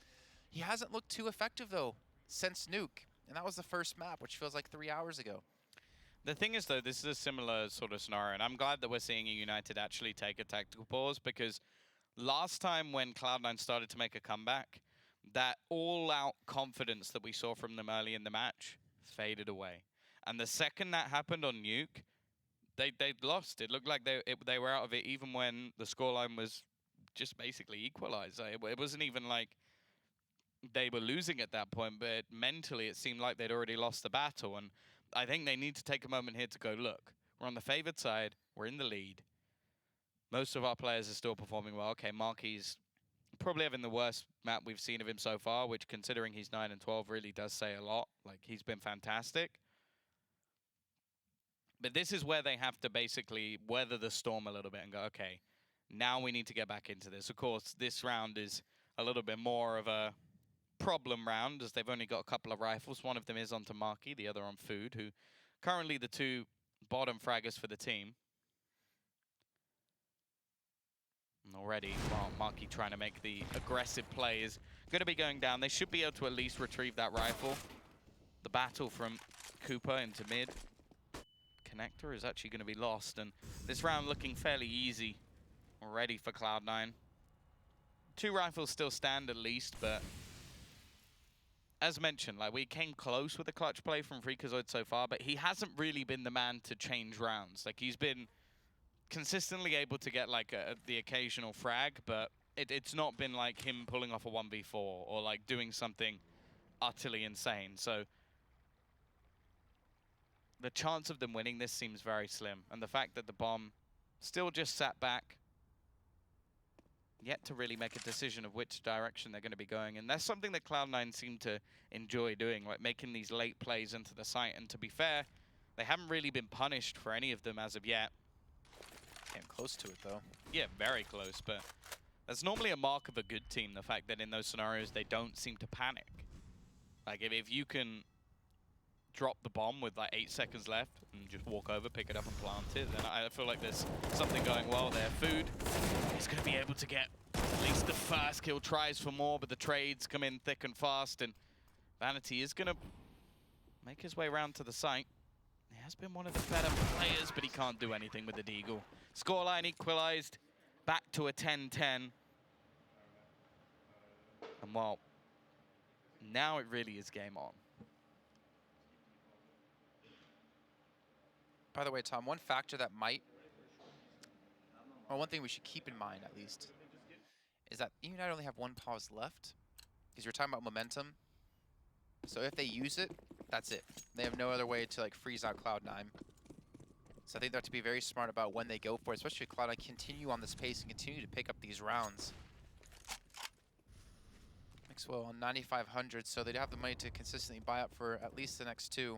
He hasn't looked too effective, though, since Nuke. And that was the first map, which feels like 3 hours ago. The thing is, though, this is a similar sort of scenario, and I'm glad that we're seeing eUnited actually take a tactical pause, because last time when Cloud9 started to make a comeback, that all-out confidence that we saw from them early in the match faded away. And the second that happened on Nuke, they lost. It looked like they were out of it even when the scoreline was just basically equalized. It wasn't even like they were losing at that point, but mentally it seemed like they'd already lost the battle. And I think they need to take a moment here to go, look, we're on the favored side, we're in the lead. Most of our players are still performing well. Okay, Marky's probably having the worst map we've seen of him so far, which, considering he's 9 and 12, really does say a lot. Like, he's been fantastic. But this is where they have to basically weather the storm a little bit and go, okay, now we need to get back into this. Of course, this round is a little bit more of a problem round, as they've only got a couple of rifles. One of them is onto Marky, the other on Food, who currently the two bottom fraggers for the team. And already, well, Marky trying to make the aggressive play is going to be going down. They should be able to at least retrieve that rifle. The battle from Cooper into mid. Connector is actually going to be lost, and this round looking fairly easy already for Cloud9. 2 rifles still stand at least, but as mentioned, like, we came close with the clutch play from Freakazoid so far, but he hasn't really been the man to change rounds. Like, he's been consistently able to get like the occasional frag, but it's not been like him pulling off a 1v4 or like doing something utterly insane. So the chance of them winning this seems very slim, and the fact that the bomb still just sat back, yet to really make a decision of which direction they're going to be going. And that's something that Cloud9 seem to enjoy doing, like making these late plays into the site. And to be fair, they haven't really been punished for any of them as of yet. Came close to it, though. Yeah, very close, but that's normally a mark of a good team, the fact that in those scenarios they don't seem to panic. Like, if you can drop the bomb with like 8 seconds left and just walk over, pick it up and plant it, then I feel like there's something going well there. Food is going to be able to get at least the first kill, tries for more, but the trades come in thick and fast, and Vanity is going to make his way around to the site. He has been one of the better players, but he can't do anything with the Deagle. Scoreline equalized, back to a 10-10. And well, now it really is game on. By the way, Tom, one factor that might, or one thing we should keep in mind at least, is that eUnited only have 1 pause left, because you're talking about momentum. So if they use it, that's it. They have no other way to like freeze out Cloud9. So I think they have to be very smart about when they go for it, especially if Cloud9 continue on this pace and continue to pick up these rounds. Mixwell on 9,500, so they'd have the money to consistently buy up for at least the next 2.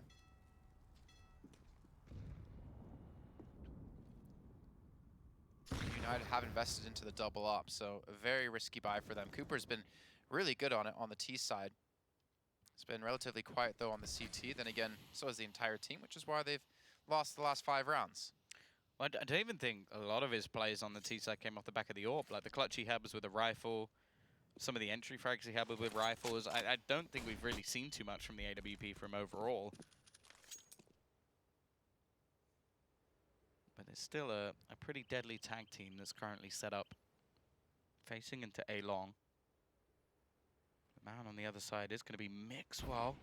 United have invested into the double up, so a very risky buy for them. Cooper's been really good on it on the T side. It's been relatively quiet, though, on the CT. Then again, so has the entire team, which is why they've lost the last 5 rounds. Well, I don't even think a lot of his plays on the T side came off the back of the AWP. Like, the clutch he had was with a rifle. Some of the entry frags he had was with rifles. I don't think we've really seen too much from the AWP from overall. But there's still a pretty deadly tag team that's currently set up, facing into A-Long. The man on the other side is going to be Mixwell.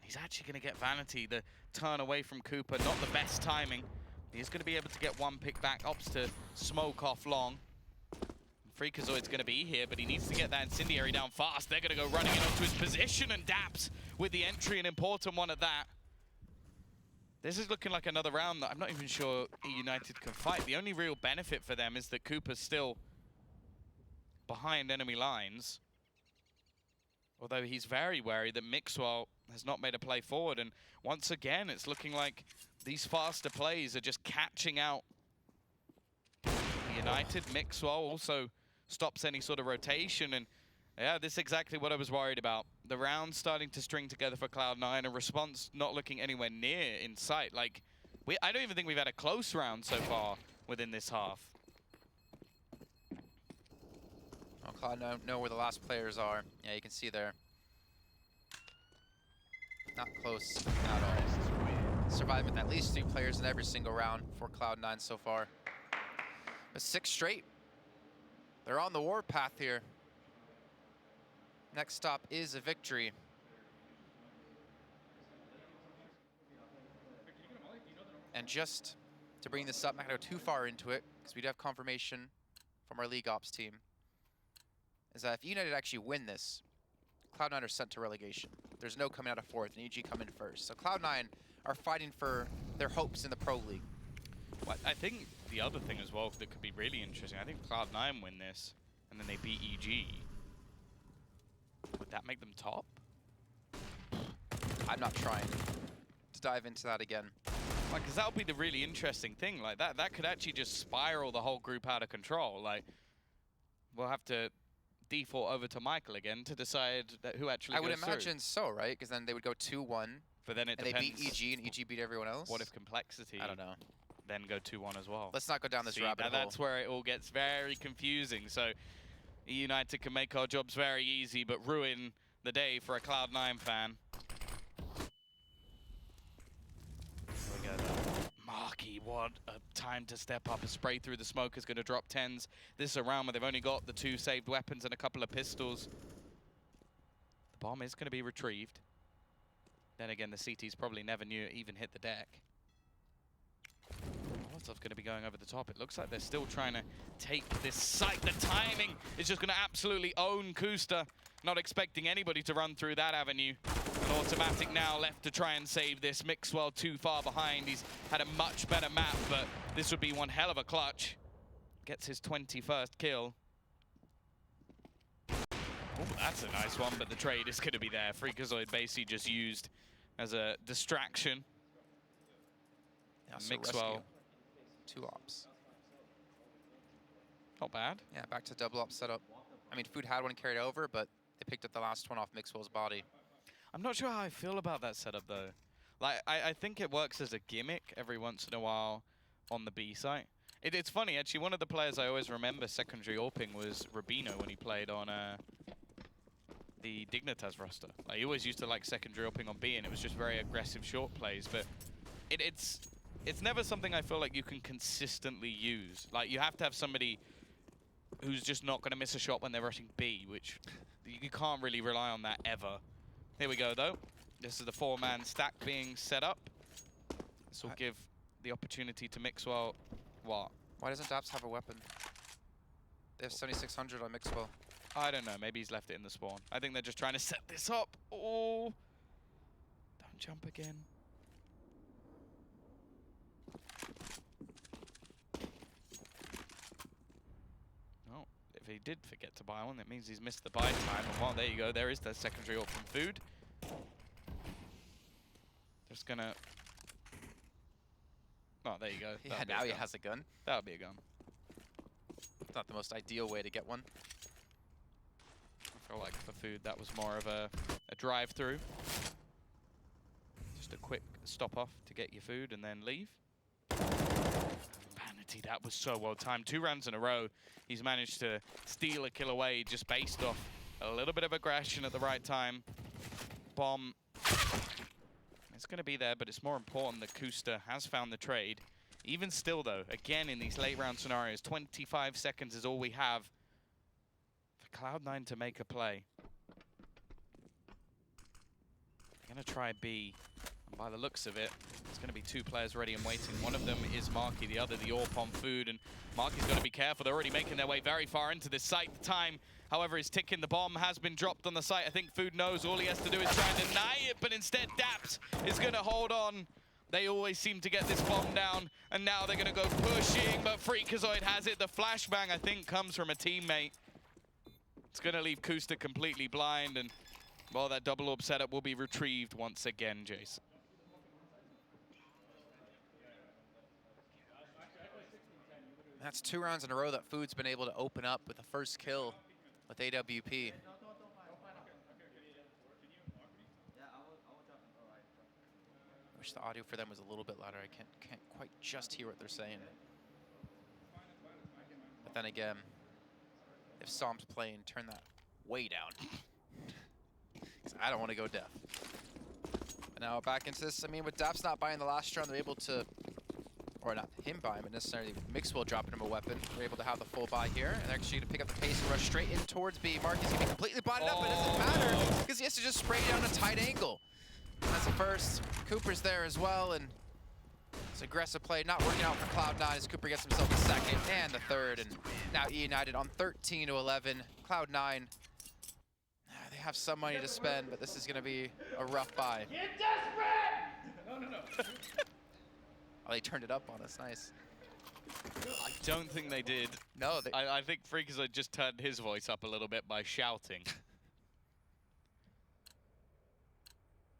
He's actually going to get Vanity. The turn away from Cooper, not the best timing. He's going to be able to get 1 pick back, opts to smoke off Long. Freakazoid's going to be here, but he needs to get that incendiary down fast. They're going to go running in onto his position, and Daps with the entry, an important one at that. This is looking like another round that I'm not even sure eUnited can fight. The only real benefit for them is that Cooper's still behind enemy lines. Although he's very wary that Mixwell has not made a play forward. And once again, it's looking like these faster plays are just catching out United. Mixwell also stops any sort of rotation. And yeah, this is exactly what I was worried about. The round starting to string together for Cloud9, a response not looking anywhere near in sight. Like, I don't even think we've had a close round so far within this half. Oh, Cloud9 know where the last players are. Yeah, you can see there. Not close at all. Surviving with at least 3 players in every single round for Cloud9 so far. But 6 straight. They're on the warpath here. Next stop is a victory. And just to bring this up, I'm not going to go too far into it, because we do have confirmation from our League Ops team, is that if eUnited actually win this, Cloud9 are sent to relegation. There's no coming out of 4th, and EG come in 1st. So Cloud9 are fighting for their hopes in the Pro League. Well, I think the other thing as well that could be really interesting, I think Cloud9 win this, and then they beat EG. Would that make them top? I'm not trying to dive into that again. Like, because that would be the really interesting thing. Like, that could actually just spiral the whole group out of control. Like, we'll have to default over to Michael again to decide that who actually I would goes imagine through. so, right? Because then they would go 2-1, But then it and depends. they beat EG, and EG beat everyone else. What if Complexity I don't know. then go 2-1 as well? Let's not go down this See, rabbit hole. that's where it all gets very confusing. So eUnited can make our jobs very easy, but ruin the day for a Cloud9 fan. Here we go, though. Marky, what a time to step up. A spray through the smoke is going to drop 10s. This is a round where they've only got the 2 saved weapons and a couple of pistols. The bomb is going to be retrieved. Then again, the CTs probably never knew it even hit the deck. Molotov's going to be going over the top. It looks like they're still trying to take this site. The timing is just going to absolutely own Kusta. Not expecting anybody to run through that avenue. An automatic now left to try and save this. Mixwell too far behind. He's had a much better map, but this would be one hell of a clutch. Gets his 21st kill. Oh, that's a nice one, but the trade is going to be there. Freakazoid basically just used as a distraction. Yeah, so Mixwell. rescue. 2 ops. Not bad. Yeah, back to double op setup. I mean, Food had one carried over, but they picked up the last one off Mixwell's body. I'm not sure how I feel about that setup, though. Like, I think it works as a gimmick every once in a while on the B site. It's funny, actually, one of the players I always remember secondary AWPing was Rubino when he played on the Dignitas roster. Like, he always used to like secondary AWPing on B, and it was just very aggressive short plays, but it's never something I feel like you can consistently use. Like, you have to have somebody who's just not going to miss a shot when they're rushing B, which you can't really rely on that ever. Here we go, though. This is the 4-man stack being set up. This will give the opportunity to Mixwell. What? Why doesn't Daps have a weapon? They have 7600 on Mixwell. I don't know. Maybe he's left it in the spawn. I think they're just trying to set this up. Oh! Don't jump again. Oh, if he did forget to buy one, that means he's missed the buy time. And well, there you go. There is the secondary AWP from Food. Just gonna... Oh, there you go. Yeah, now he has a gun. That would be a gun. It's not the most ideal way to get one. I feel like for Food, that was more of a drive-through. Just a quick stop-off to get your food and then leave. Vanity, that was so well timed. 2 rounds in a row, he's managed to steal a kill away just based off a little bit of aggression at the right time. Bomb. It's going to be there, but it's more important that Kusta has found the trade. Even still, though, again, in these late-round scenarios, 25 seconds is all we have for Cloud9 to make a play. They're going to try B, and by the looks of it, it's going to be 2 players ready and waiting. One of them is Marky, the other the AWP on Food, and Marky's got to be careful. They're already making their way very far into this site. The time, however, is ticking. The bomb has been dropped on the site. I think Food knows all he has to do is try and deny it, but instead Daps is going to hold on. They always seem to get this bomb down, and now they're going to go pushing, but Freakazoid has it. The flashbang, I think, comes from a teammate. It's going to leave Kusta completely blind, and, well, that double orb setup will be retrieved once again, Jason. That's 2 rounds in a row that Food's been able to open up with the first kill with AWP. I wish the audio for them was a little bit louder. I can't quite just hear what they're saying. But then again, if Psalm's playing, turn that way down. 'Cause I don't want to go deaf. But now back into this. I mean, with Daps not buying the last round, they're able to, or not him buying, but necessarily Mixwell dropping him a weapon. They're able to have the full buy here, and they're actually going to pick up the pace and rush straight in towards B. Mark is going to be completely botted up, but it doesn't matter because he has to just spray down a tight angle. That's the first. Cooper's there as well, and it's aggressive play not working out for Cloud9 as Cooper gets himself the second and the third, and now eUnited on 13-11. Cloud9, they have some money to spend, but this is going to be a rough buy. Get desperate! No. Oh, they turned it up on us. Nice. I don't think they did. No, they, I think Freakazoid just turned his voice up a little bit by shouting.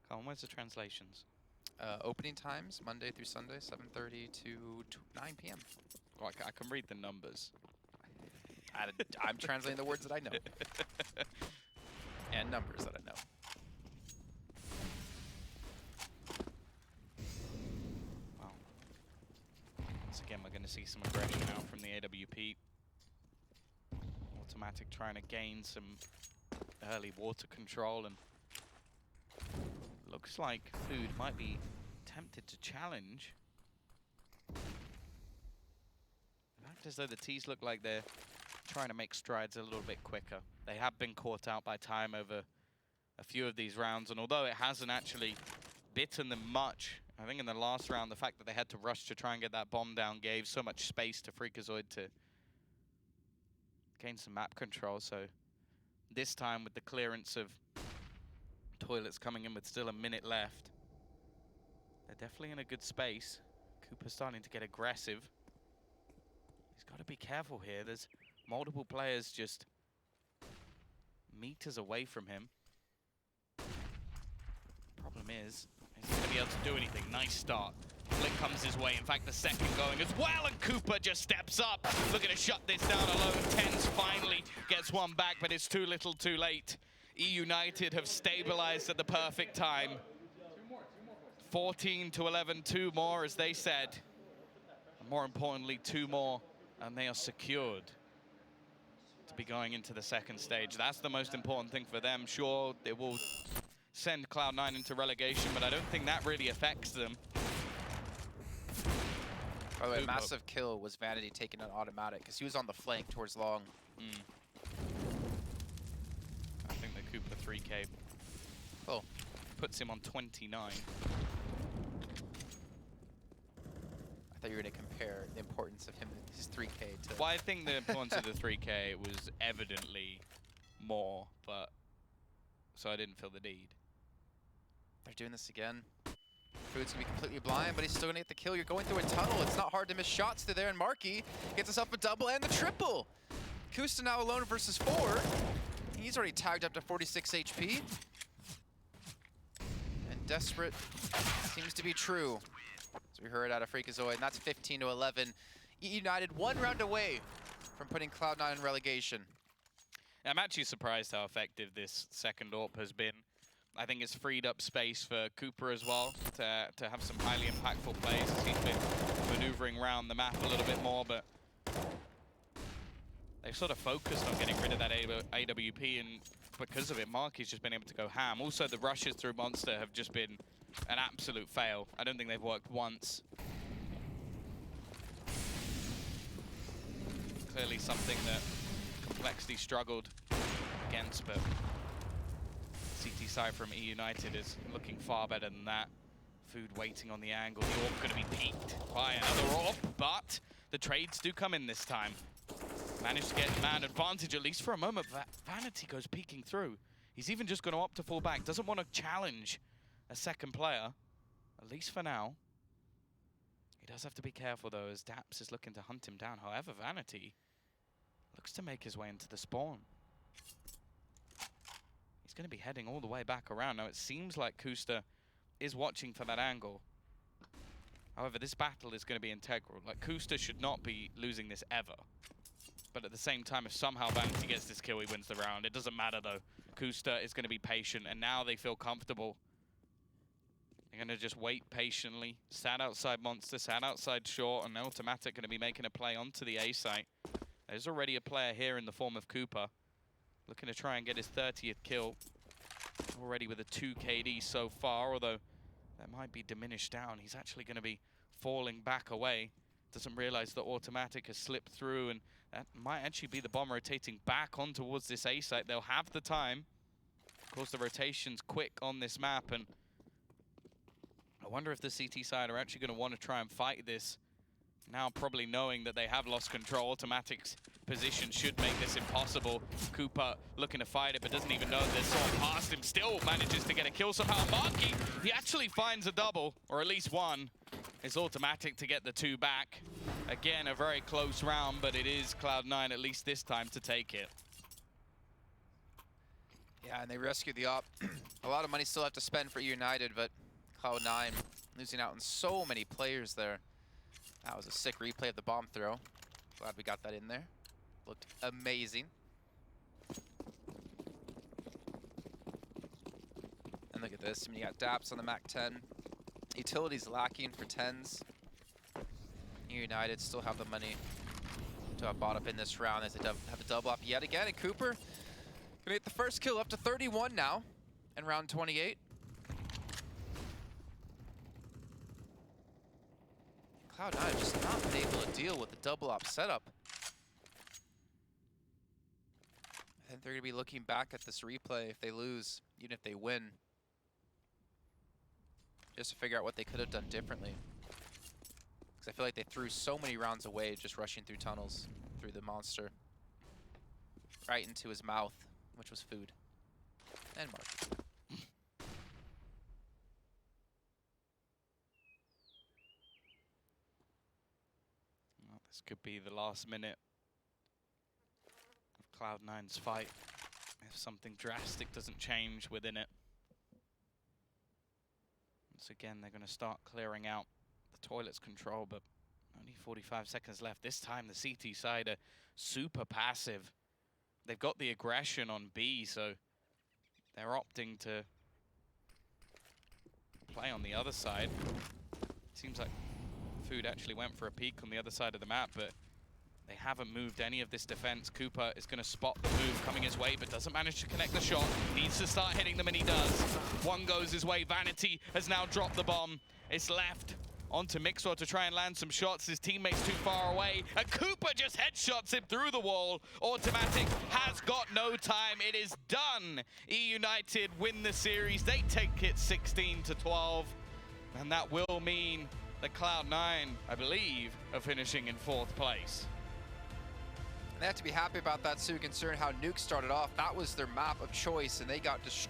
Colin, where's the translations? opening times, Monday through Sunday, 7:30 to 9 p.m. Oh, I can read the numbers. I'm translating the words that I know. And numbers that I know. Wow. Once again, we're going to see some aggression out from the AWP. Automatic trying to gain some early water control, and looks like Food might be tempted to challenge. It act as though the T's look like they're trying to make strides a little bit quicker. They have been caught out by time over a few of these rounds, and although it hasn't actually bitten them much, I think in the last round, the fact that they had to rush to try and get that bomb down gave so much space to Freakazoid to gain some map control. So this time, with the clearance of Toilets coming in with still a minute left, they're definitely in a good space. Cooper's starting to get aggressive. He's got to be careful here. There's multiple players just meters away from him. Problem is, he's going to be able to do anything. Nice start. Flick comes his way. In fact, the second going as well, and Cooper just steps up, looking to shut this down alone. Tens finally gets one back, but it's too little too late. eUnited have stabilized at the perfect time. 14-11, two more, as they said. And more importantly, two more, and they are secured to be going into the second stage. That's the most important thing for them. Sure, it will send Cloud9 into relegation, but I don't think that really affects them. By the way, massive kill was Vanity taking an automatic, because he was on the flank towards long. I think the Cooper 3K puts him on 29. I thought you were going to compare the importance of him, his 3K to... Well, I think the importance of the 3K was evidently more, but so I didn't feel the need. They're doing this again. Food's going to be completely blind, but he's still going to get the kill. You're going through a tunnel. It's not hard to miss shots through there, and Marky gets himself a double and the triple. Kusta now alone versus 4. He's already tagged up to 46 HP. And desperate seems to be true. So we heard out of Freakazoid, and that's 15-11. eUnited one round away from putting Cloud9 in relegation. I'm actually surprised how effective this second AWP has been. I think it's freed up space for Cooper as well to have some highly impactful plays. He's been maneuvering around the map a little bit more, but they've sort of focused on getting rid of that AWP, and because of it, Marky's just been able to go ham. Also, the rushes through Monster have just been an absolute fail. I don't think they've worked once. Clearly something that Complexity struggled against, but CT side from eUnited is looking far better than that. Food waiting on the angle. The AWP going to be peaked by another AWP, but the trades do come in this time. Managed to get man advantage, at least for a moment. Vanity goes peeking through. He's even just going to opt to fall back. Doesn't want to challenge a second player, at least for now. He does have to be careful, though, as Daps is looking to hunt him down. However, Vanity looks to make his way into the spawn. He's going to be heading all the way back around. Now, it seems like Kusta is watching for that angle. However, this battle is going to be integral. Like, Kusta should not be losing this ever. But at the same time, if somehow Vanity gets this kill, he wins the round. It doesn't matter, though. Kusta is going to be patient, and now they feel comfortable. They're going to just wait patiently. Sat outside Monster, sat outside Short, and Automatic going to be making a play onto the A site. There's already a player here in the form of Cooper, looking to try and get his 30th kill. Already with a 2 KD so far, although that might be diminished down. He's actually going to be falling back away. Doesn't realize that Automatic has slipped through, and that might actually be the bomb rotating back on towards this A site. They'll have the time. Of course, the rotation's quick on this map, and I wonder if the CT side are actually going to want to try and fight this. Now probably knowing that they have lost control, Automatic's position should make this impossible. Cooper looking to fight it, but doesn't even know there's someone past him. Still manages to get a kill somehow. Marky, he actually finds a double, or at least one. It's Automatic to get the 2 back. Again, a very close round, but it is Cloud9 at least this time to take it. Yeah, and they rescued the op. A lot of money still have to spend for eUnited, but Cloud9 losing out on so many players there. That was a sick replay of the bomb throw. Glad we got that in there. Looked amazing. And look at this. I mean, you got Daps on the Mac 10. Utility's lacking for 10s. eUnited still have the money to have bought up in this round as they have a double up yet again. And Cooper gonna get the first kill, up to 31 now in round 28. Cloud9 just not been able to deal with the double op setup. I think they're going to be looking back at this replay if they lose, even if they win, just to figure out what they could have done differently. Because I feel like they threw so many rounds away just rushing through tunnels, through the monster, right into his mouth, which was food. And Mark. This could be the last minute of Cloud9's fight if something drastic doesn't change within it. Once again, they're going to start clearing out the toilet's control, but only 45 seconds left. This time, the CT side are super passive. They've got the aggression on B, so they're opting to play on the other side. Seems like Food actually went for a peek on the other side of the map, but they haven't moved any of this defense. Cooper is going to spot the move coming his way, but doesn't manage to connect the shot. Needs to start hitting them, and he does. One goes his way. Vanity has now dropped the bomb. It's left onto Mixor to try and land some shots. His teammate's too far away, and Cooper just headshots him through the wall. Automatic has got no time. It is done. eUnited win the series. They take it 16-12, and that will mean the Cloud9, I believe, are finishing in 4th place. And they have to be happy about that too, considering how Nuke started off. That was their map of choice, and they got destroyed.